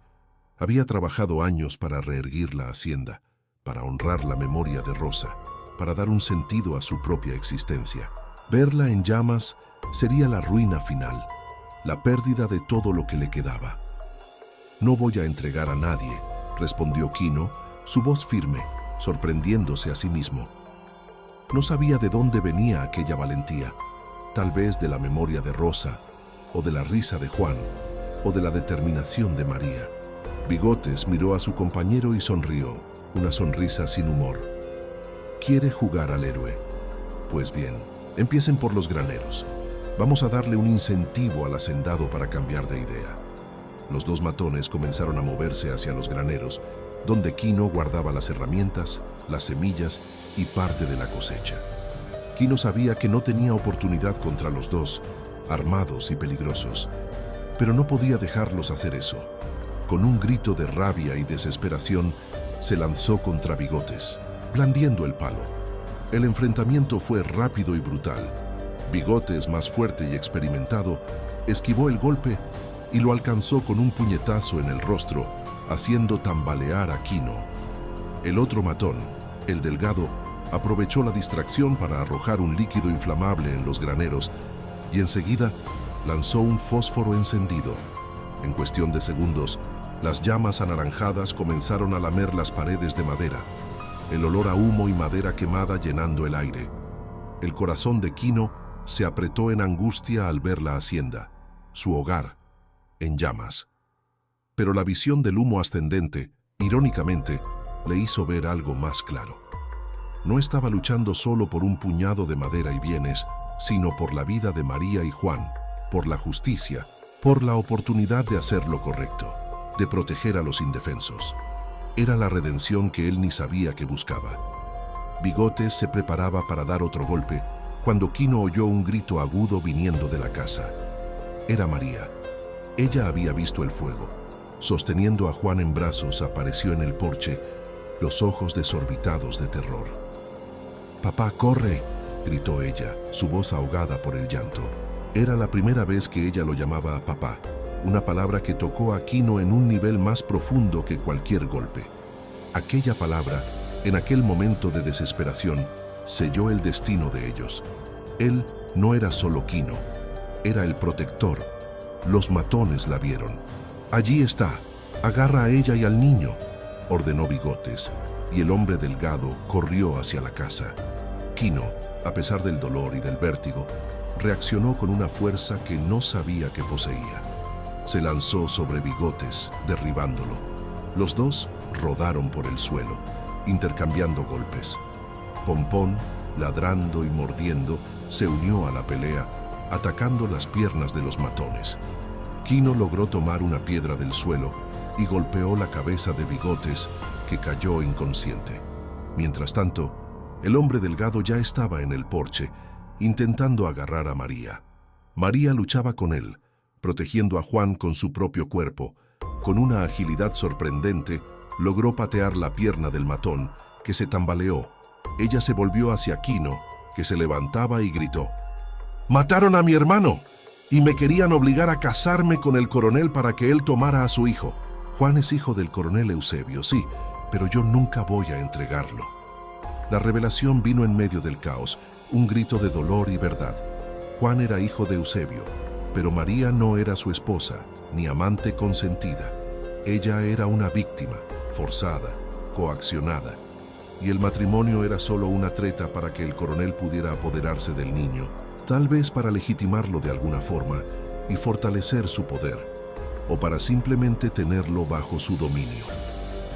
Había trabajado años para reerguir la hacienda, para honrar la memoria de Rosa, para dar un sentido a su propia existencia. Verla en llamas sería la ruina final, la pérdida de todo lo que le quedaba. «No voy a entregar a nadie», respondió Quino, su voz firme, sorprendiéndose a sí mismo. No sabía de dónde venía aquella valentía, tal vez de la memoria de Rosa, o de la risa de Juan, o de la determinación de María. Bigotes miró a su compañero y sonrió, una sonrisa sin humor. «¿Quiere jugar al héroe? Pues bien, empiecen por los graneros. Vamos a darle un incentivo al hacendado para cambiar de idea». Los dos matones comenzaron a moverse hacia los graneros, donde Quino guardaba las herramientas, las semillas y parte de la cosecha. Quino sabía que no tenía oportunidad contra los dos, armados y peligrosos, pero no podía dejarlos hacer eso. Con un grito de rabia y desesperación, se lanzó contra Bigotes, blandiendo el palo. El enfrentamiento fue rápido y brutal. Bigotes, más fuerte y experimentado, esquivó el golpe y lo alcanzó con un puñetazo en el rostro, haciendo tambalear a Quino. El otro matón, el delgado, aprovechó la distracción para arrojar un líquido inflamable en los graneros y enseguida lanzó un fósforo encendido. En cuestión de segundos, las llamas anaranjadas comenzaron a lamer las paredes de madera, el olor a humo y madera quemada llenando el aire. El corazón de Quino se apretó en angustia al ver la hacienda, su hogar, en llamas. Pero la visión del humo ascendente, irónicamente, le hizo ver algo más claro. No estaba luchando solo por un puñado de madera y bienes, sino por la vida de María y Juan, por la justicia, por la oportunidad de hacer lo correcto, de proteger a los indefensos. Era la redención que él ni sabía que buscaba. Bigotes se preparaba para dar otro golpe, cuando Quino oyó un grito agudo viniendo de la casa. Era María. Ella había visto el fuego. Sosteniendo a Juan en brazos, apareció en el porche, los ojos desorbitados de terror. «Papá, corre», gritó ella, su voz ahogada por el llanto. Era la primera vez que ella lo llamaba papá, una palabra que tocó a Quino en un nivel más profundo que cualquier golpe. Aquella palabra, en aquel momento de desesperación, selló el destino de ellos. Él no era solo Quino, era el protector. Los matones la vieron. «Allí está, agarra a ella y al niño», ordenó Bigotes, y el hombre delgado corrió hacia la casa. Quino, a pesar del dolor y del vértigo, reaccionó con una fuerza que no sabía que poseía. Se lanzó sobre Bigotes, derribándolo. Los dos rodaron por el suelo, intercambiando golpes. Pompón, ladrando y mordiendo, se unió a la pelea, atacando las piernas de los matones. Quino logró tomar una piedra del suelo y golpeó la cabeza de Bigotes, que cayó inconsciente. Mientras tanto, el hombre delgado ya estaba en el porche, intentando agarrar a María. María luchaba con él, protegiendo a Juan con su propio cuerpo. Con una agilidad sorprendente, logró patear la pierna del matón, que se tambaleó. Ella se volvió hacia Quino, que se levantaba y gritó: «¡Mataron a mi hermano! Y me querían obligar a casarme con el coronel para que él tomara a su hijo. Juan es hijo del coronel Eusebio, sí, pero yo nunca voy a entregarlo». La revelación vino en medio del caos, un grito de dolor y verdad. Juan era hijo de Eusebio, pero María no era su esposa, ni amante consentida. Ella era una víctima, forzada, coaccionada, y el matrimonio era solo una treta para que el coronel pudiera apoderarse del niño, tal vez para legitimarlo de alguna forma y fortalecer su poder, o para simplemente tenerlo bajo su dominio.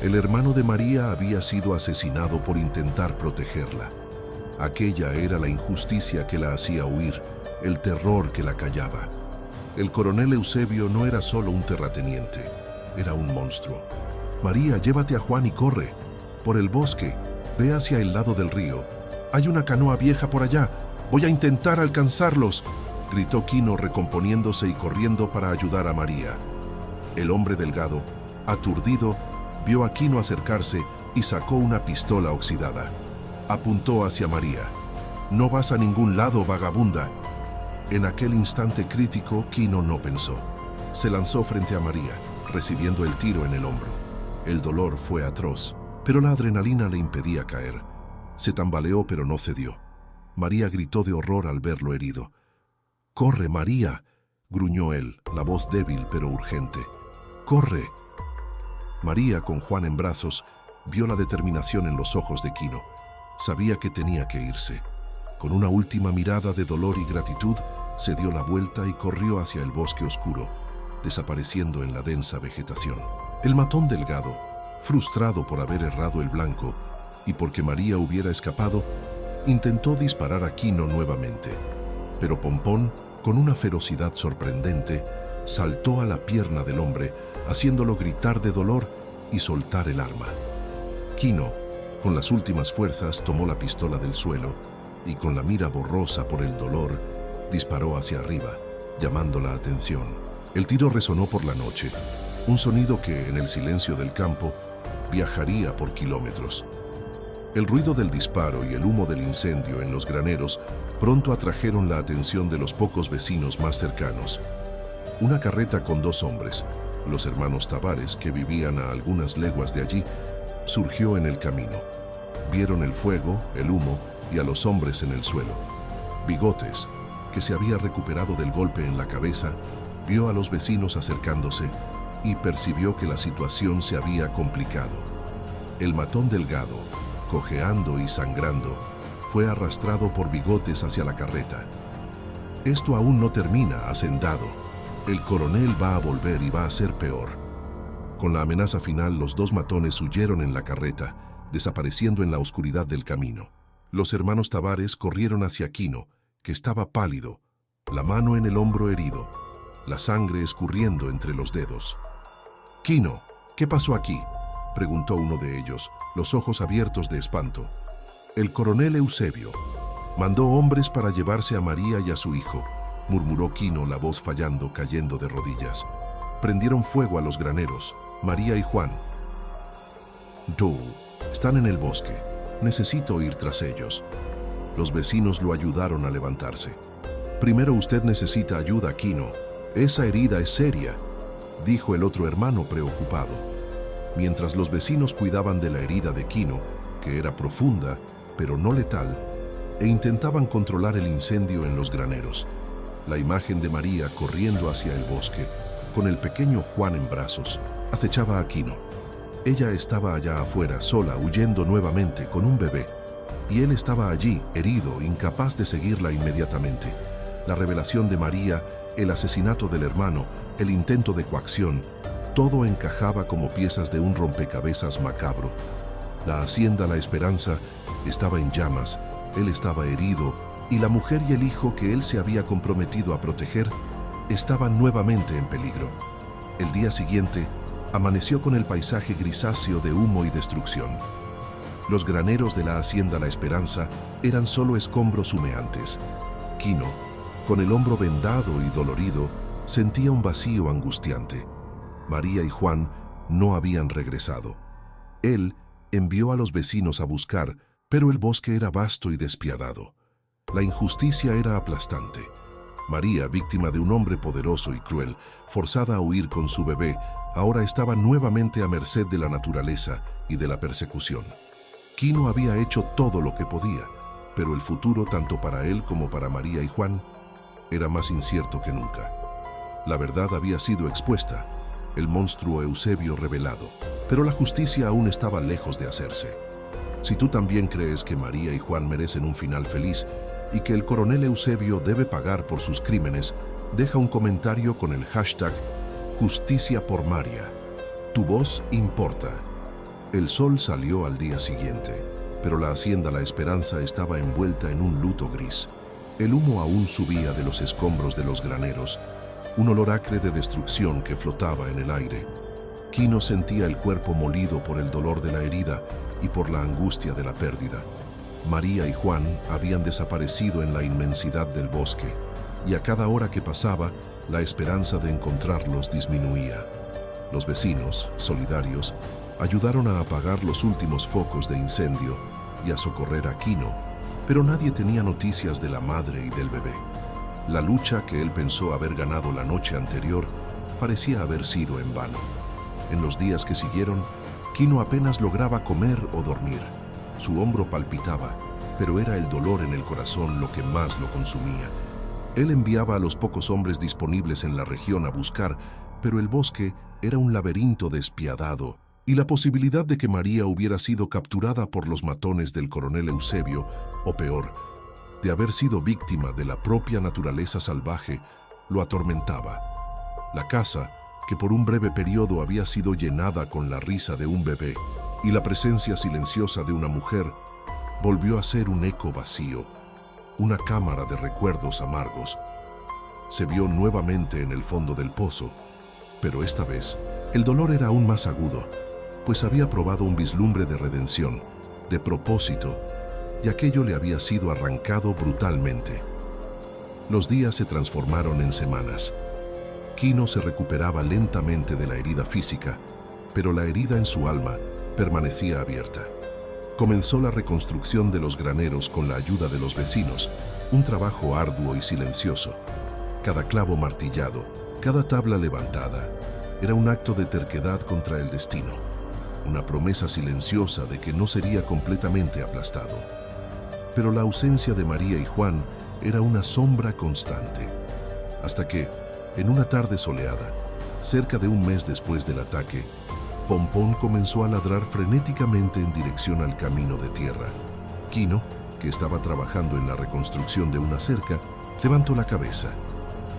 El hermano de María había sido asesinado por intentar protegerla. Aquella era la injusticia que la hacía huir, el terror que la callaba. El coronel Eusebio no era solo un terrateniente, era un monstruo. «María, llévate a Juan y corre. Por el bosque, ve hacia el lado del río. Hay una canoa vieja por allá. Voy a intentar alcanzarlos», gritó Quino, recomponiéndose y corriendo para ayudar a María. El hombre delgado, aturdido, vio a Quino acercarse y sacó una pistola oxidada. Apuntó hacia María. «No vas a ningún lado, vagabunda». En aquel instante crítico, Quino no pensó. Se lanzó frente a María, recibiendo el tiro en el hombro. El dolor fue atroz, pero la adrenalina le impedía caer. Se tambaleó, pero no cedió. María gritó de horror al verlo herido. «¡Corre, María!», gruñó él, la voz débil pero urgente. «¡Corre!». María, con Juan en brazos, vio la determinación en los ojos de Quino. Sabía que tenía que irse. Con una última mirada de dolor y gratitud, se dio la vuelta y corrió hacia el bosque oscuro, desapareciendo en la densa vegetación. El matón delgado, frustrado por haber errado el blanco y porque María hubiera escapado, intentó disparar a Quino nuevamente, pero Pompón, con una ferocidad sorprendente, saltó a la pierna del hombre, haciéndolo gritar de dolor y soltar el arma. Quino, con las últimas fuerzas, tomó la pistola del suelo y, con la mira borrosa por el dolor, disparó hacia arriba, llamando la atención. El tiro resonó por la noche, un sonido que, en el silencio del campo, viajaría por kilómetros. El ruido del disparo y el humo del incendio en los graneros pronto atrajeron la atención de los pocos vecinos más cercanos. Una carreta con 2 hombres, los hermanos Tavares, que vivían a algunas leguas de allí, surgió en el camino. Vieron el fuego, el humo y a los hombres en el suelo. Bigotes, que se había recuperado del golpe en la cabeza, vio a los vecinos acercándose y percibió que la situación se había complicado. El matón delgado, cojeando y sangrando, fue arrastrado por Bigotes hacia la carreta. «Esto aún no termina, hacendado. El coronel va a volver y va a ser peor». Con la amenaza final, los 2 matones huyeron en la carreta, desapareciendo en la oscuridad del camino. Los hermanos Tavares corrieron hacia Quino, que estaba pálido, la mano en el hombro herido, la sangre escurriendo entre los dedos. «Quino, ¿qué pasó aquí?», preguntó uno de ellos, los ojos abiertos de espanto. «El coronel Eusebio mandó hombres para llevarse a María y a su hijo», murmuró Quino, la voz fallando, cayendo de rodillas. prendieron fuego a los graneros, María y Juan. «Tú, están en el bosque. Necesito ir tras ellos». Los vecinos lo ayudaron a levantarse. «Primero usted necesita ayuda, Quino. Esa herida es seria», dijo el otro hermano preocupado. Mientras los vecinos cuidaban de la herida de Quino, que era profunda, pero no letal, e intentaban controlar el incendio en los graneros, la imagen de María corriendo hacia el bosque, con el pequeño Juan en brazos, acechaba a Quino. Ella estaba allá afuera, sola, huyendo nuevamente, con un bebé, y él estaba allí, herido, incapaz de seguirla inmediatamente. La revelación de María, el asesinato del hermano, el intento de coacción, todo encajaba como piezas de un rompecabezas macabro. La hacienda La Esperanza estaba en llamas, él estaba herido, y la mujer y el hijo que él se había comprometido a proteger estaban nuevamente en peligro. El día siguiente, amaneció con el paisaje grisáceo de humo y destrucción. Los graneros de la hacienda La Esperanza eran solo escombros humeantes. Quino, con el hombro vendado y dolorido, sentía un vacío angustiante. María y Juan no habían regresado. Él envió a los vecinos a buscar, pero el bosque era vasto y despiadado. La injusticia era aplastante. María, víctima de un hombre poderoso y cruel, forzada a huir con su bebé, ahora estaba nuevamente a merced de la naturaleza y de la persecución. Quino había hecho todo lo que podía, pero el futuro, tanto para él como para María y Juan, era más incierto que nunca. La verdad había sido expuesta, el monstruo Eusebio revelado, pero la justicia aún estaba lejos de hacerse. Si tú también crees que María y Juan merecen un final feliz y que el coronel Eusebio debe pagar por sus crímenes, deja un comentario con el hashtag Justicia por María. Tu voz importa. El sol salió al día siguiente, pero la hacienda La Esperanza estaba envuelta en un luto gris. El humo aún subía de los escombros de los graneros, un olor acre de destrucción que flotaba en el aire. Quino sentía el cuerpo molido por el dolor de la herida y por la angustia de la pérdida. María y Juan habían desaparecido en la inmensidad del bosque, y a cada hora que pasaba, la esperanza de encontrarlos disminuía. Los vecinos, solidarios, ayudaron a apagar los últimos focos de incendio y a socorrer a Quino, pero nadie tenía noticias de la madre y del bebé. La lucha que él pensó haber ganado la noche anterior parecía haber sido en vano. En los días que siguieron, Quino apenas lograba comer o dormir. Su hombro palpitaba, pero era el dolor en el corazón lo que más lo consumía. Él enviaba a los pocos hombres disponibles en la región a buscar, pero el bosque era un laberinto despiadado, y la posibilidad de que María hubiera sido capturada por los matones del coronel Eusebio, o peor, de haber sido víctima de la propia naturaleza salvaje, lo atormentaba. La casa, que por un breve periodo había sido llenada con la risa de un bebé y la presencia silenciosa de una mujer, volvió a ser un eco vacío, una cámara de recuerdos amargos. Se vio nuevamente en el fondo del pozo, pero esta vez el dolor era aún más agudo, pues había probado un vislumbre de redención, de propósito, y aquello le había sido arrancado brutalmente. Los días se transformaron en semanas. Quino se recuperaba lentamente de la herida física, pero la herida en su alma permanecía abierta. Comenzó la reconstrucción de los graneros con la ayuda de los vecinos, un trabajo arduo y silencioso. Cada clavo martillado, cada tabla levantada, era un acto de terquedad contra el destino, una promesa silenciosa de que no sería completamente aplastado. Pero la ausencia de María y Juan era una sombra constante, hasta que, en una tarde soleada, cerca de un mes después del ataque, Pompón comenzó a ladrar frenéticamente en dirección al camino de tierra. Quino, que estaba trabajando en la reconstrucción de una cerca, levantó la cabeza.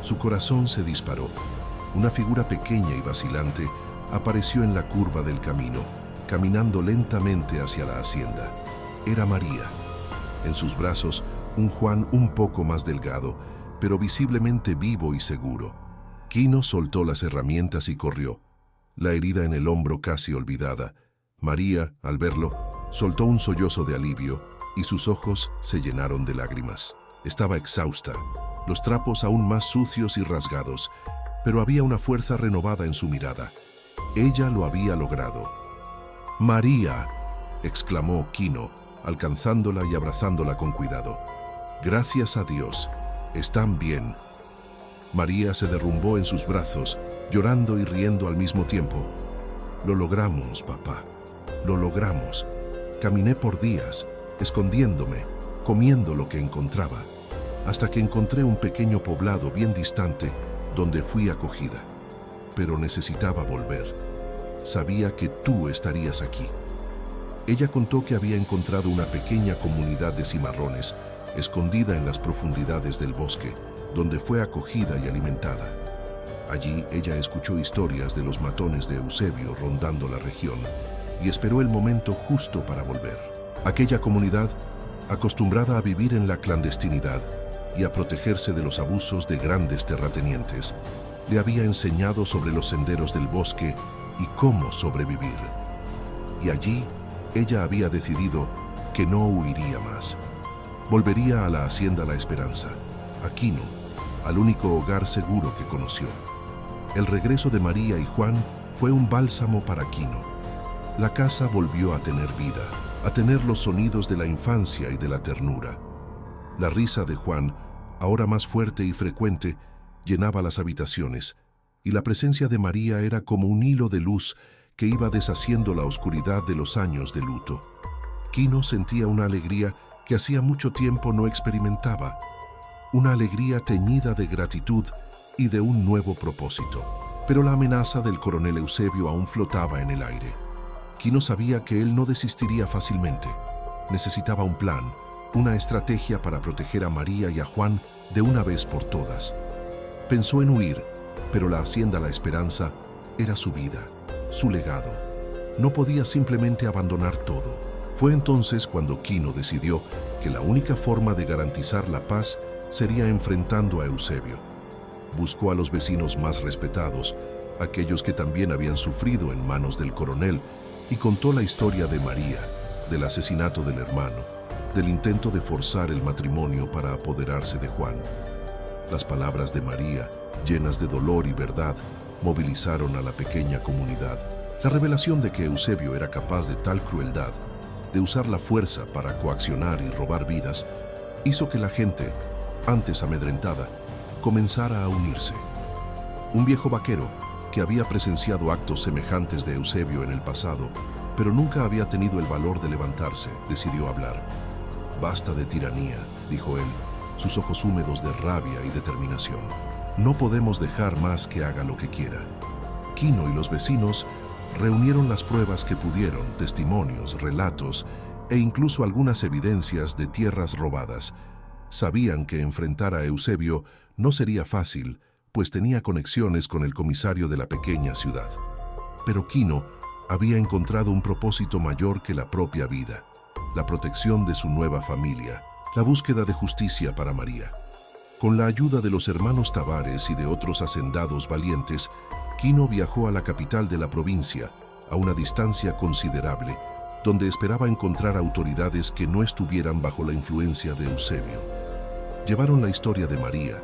Su corazón se disparó. Una figura pequeña y vacilante apareció en la curva del camino, caminando lentamente hacia la hacienda. Era María. En sus brazos, un Juan un poco más delgado, pero visiblemente vivo y seguro. Quino soltó las herramientas y corrió, la herida en el hombro casi olvidada. María, al verlo, soltó un sollozo de alivio y sus ojos se llenaron de lágrimas. Estaba exhausta, los trapos aún más sucios y rasgados, pero había una fuerza renovada en su mirada. Ella lo había logrado. «María», exclamó Quino, alcanzándola y abrazándola con cuidado. «Gracias a Dios, están bien». María se derrumbó en sus brazos, llorando y riendo al mismo tiempo. «Lo logramos, papá, lo logramos. Caminé por días, escondiéndome, comiendo lo que encontraba, hasta que encontré un pequeño poblado bien distante donde fui acogida. Pero necesitaba volver. Sabía que tú estarías aquí». Ella contó que había encontrado una pequeña comunidad de cimarrones, escondida en las profundidades del bosque, donde fue acogida y alimentada. Allí ella escuchó historias de los matones de Eusebio rondando la región y esperó el momento justo para volver. Aquella comunidad, acostumbrada a vivir en la clandestinidad y a protegerse de los abusos de grandes terratenientes, le había enseñado sobre los senderos del bosque y cómo sobrevivir. Y allí ella había decidido que no huiría más. Volvería a la hacienda La Esperanza, a Quino, al único hogar seguro que conoció. El regreso de María y Juan fue un bálsamo para Quino. La casa volvió a tener vida, a tener los sonidos de la infancia y de la ternura. La risa de Juan, ahora más fuerte y frecuente, llenaba las habitaciones, y la presencia de María era como un hilo de luz que iba deshaciendo la oscuridad de los años de luto. Quino sentía una alegría que hacía mucho tiempo no experimentaba, una alegría teñida de gratitud y de un nuevo propósito. Pero la amenaza del coronel Eusebio aún flotaba en el aire. Quino sabía que él no desistiría fácilmente. Necesitaba un plan, una estrategia para proteger a María y a Juan de una vez por todas. Pensó en huir, pero la hacienda La Esperanza era su vida, su legado. No podía simplemente abandonar todo. Fue entonces cuando Quino decidió que la única forma de garantizar la paz sería enfrentando a Eusebio. Buscó a los vecinos más respetados, aquellos que también habían sufrido en manos del coronel, y contó la historia de María, del asesinato del hermano, del intento de forzar el matrimonio para apoderarse de Juan. Las palabras de María, llenas de dolor y verdad, movilizaron a la pequeña comunidad. La revelación de que Eusebio era capaz de tal crueldad, de usar la fuerza para coaccionar y robar vidas, hizo que la gente, antes amedrentada, comenzara a unirse. Un viejo vaquero, que había presenciado actos semejantes de Eusebio en el pasado, pero nunca había tenido el valor de levantarse, decidió hablar. «Basta de tiranía», dijo él, sus ojos húmedos de rabia y determinación. «No podemos dejar más que haga lo que quiera». Quino y los vecinos reunieron las pruebas que pudieron, testimonios, relatos e incluso algunas evidencias de tierras robadas. Sabían que enfrentar a Eusebio no sería fácil, pues tenía conexiones con el comisario de la pequeña ciudad. Pero Quino había encontrado un propósito mayor que la propia vida, la protección de su nueva familia, la búsqueda de justicia para María. Con la ayuda de los hermanos Tavares y de otros hacendados valientes, Quino viajó a la capital de la provincia, a una distancia considerable, donde esperaba encontrar autoridades que no estuvieran bajo la influencia de Eusebio. Llevaron la historia de María,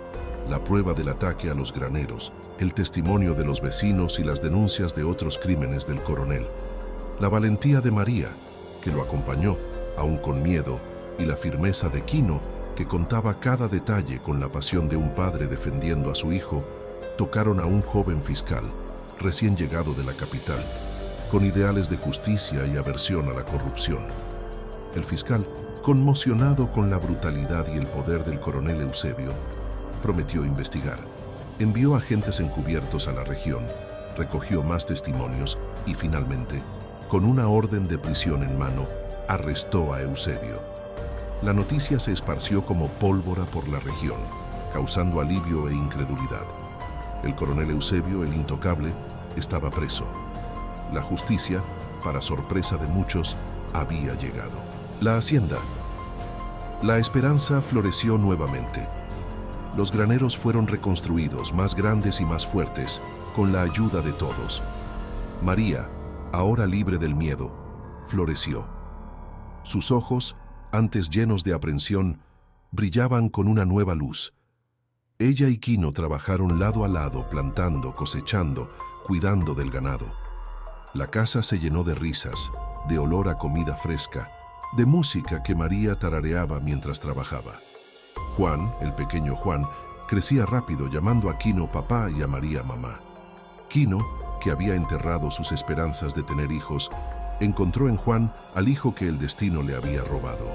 la prueba del ataque a los graneros, el testimonio de los vecinos y las denuncias de otros crímenes del coronel. La valentía de María, que lo acompañó, aún con miedo, y la firmeza de Quino, que contaba cada detalle con la pasión de un padre defendiendo a su hijo, tocaron a un joven fiscal, recién llegado de la capital, con ideales de justicia y aversión a la corrupción. El fiscal, conmocionado con la brutalidad y el poder del coronel Eusebio, prometió investigar. Envió agentes encubiertos a la región, recogió más testimonios y finalmente, con una orden de prisión en mano, arrestó a Eusebio. La noticia se esparció como pólvora por la región, causando alivio e incredulidad. El coronel Eusebio, el intocable, estaba preso. La justicia, para sorpresa de muchos, había llegado. La hacienda. La esperanza floreció nuevamente. Los graneros fueron reconstruidos, más grandes y más fuertes, con la ayuda de todos. María, ahora libre del miedo, floreció. Sus ojos, antes llenos de aprensión, brillaban con una nueva luz. Ella y Quino trabajaron lado a lado, plantando, cosechando, cuidando del ganado. La casa se llenó de risas, de olor a comida fresca, de música que María tarareaba mientras trabajaba. Juan, el pequeño Juan, crecía rápido llamando a Quino papá y a María mamá. Quino, que había enterrado sus esperanzas de tener hijos, encontró en Juan al hijo que el destino le había robado.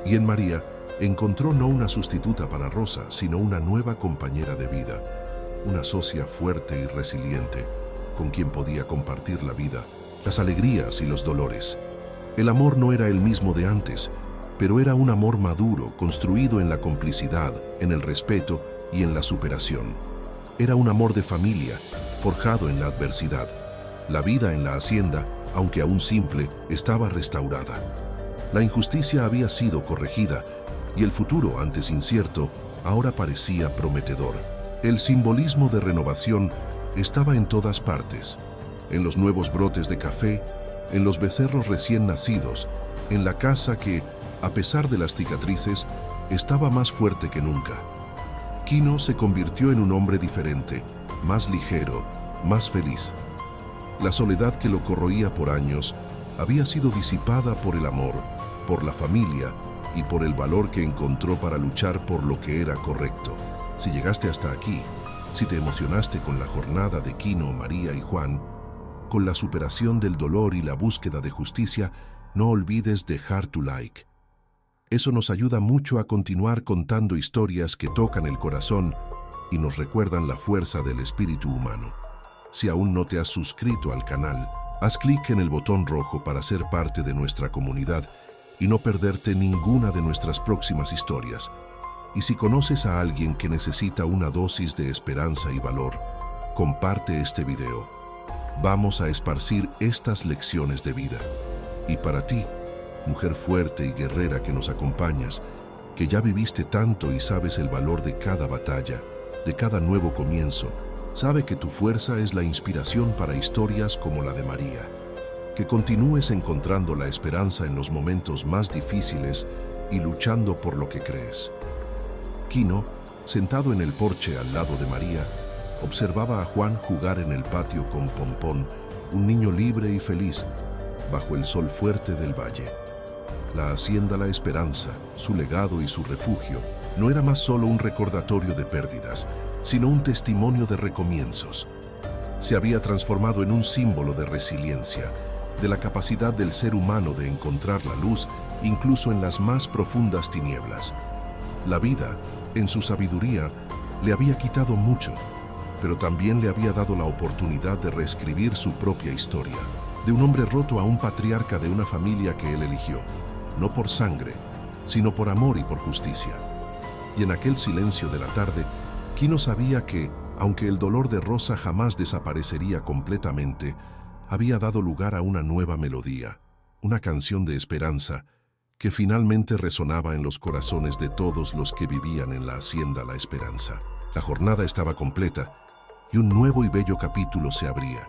Y en María encontró no una sustituta para Rosa, sino una nueva compañera de vida, una socia fuerte y resiliente, con quien podía compartir la vida, las alegrías y los dolores. El amor no era el mismo de antes, pero era un amor maduro, construido en la complicidad, en el respeto y en la superación. Era un amor de familia, forjado en la adversidad. La vida en la hacienda, aunque aún simple, estaba restaurada. La injusticia había sido corregida y el futuro, antes incierto, ahora parecía prometedor. El simbolismo de renovación estaba en todas partes, en los nuevos brotes de café, en los becerros recién nacidos, en la casa que, a pesar de las cicatrices, estaba más fuerte que nunca. Quino se convirtió en un hombre diferente, más ligero, más feliz. La soledad que lo corroía por años había sido disipada por el amor, por la familia y por el valor que encontró para luchar por lo que era correcto. Si llegaste hasta aquí, si te emocionaste con la jornada de Quino, María y Juan, con la superación del dolor y la búsqueda de justicia, no olvides dejar tu like. Eso nos ayuda mucho a continuar contando historias que tocan el corazón y nos recuerdan la fuerza del espíritu humano. Si aún no te has suscrito al canal, haz clic en el botón rojo para ser parte de nuestra comunidad y no perderte ninguna de nuestras próximas historias. Y si conoces a alguien que necesita una dosis de esperanza y valor, comparte este video. Vamos a esparcir estas lecciones de vida. Y para ti, mujer fuerte y guerrera que nos acompañas, que ya viviste tanto y sabes el valor de cada batalla, de cada nuevo comienzo, sabe que tu fuerza es la inspiración para historias como la de María. Que continúes encontrando la esperanza en los momentos más difíciles y luchando por lo que crees. Quino, sentado en el porche al lado de María, observaba a Juan jugar en el patio con Pompón, un niño libre y feliz, bajo el sol fuerte del valle. La hacienda La Esperanza, su legado y su refugio, no era más solo un recordatorio de pérdidas, sino un testimonio de recomienzos. Se había transformado en un símbolo de resiliencia, de la capacidad del ser humano de encontrar la luz incluso en las más profundas tinieblas. La vida, en su sabiduría, le había quitado mucho, pero también le había dado la oportunidad de reescribir su propia historia, de un hombre roto a un patriarca de una familia que él eligió, no por sangre, sino por amor y por justicia. Y en aquel silencio de la tarde, Quino sabía que, aunque el dolor de Rosa jamás desaparecería completamente, había dado lugar a una nueva melodía, una canción de esperanza, que finalmente resonaba en los corazones de todos los que vivían en la hacienda La Esperanza. La jornada estaba completa y un nuevo y bello capítulo se abría.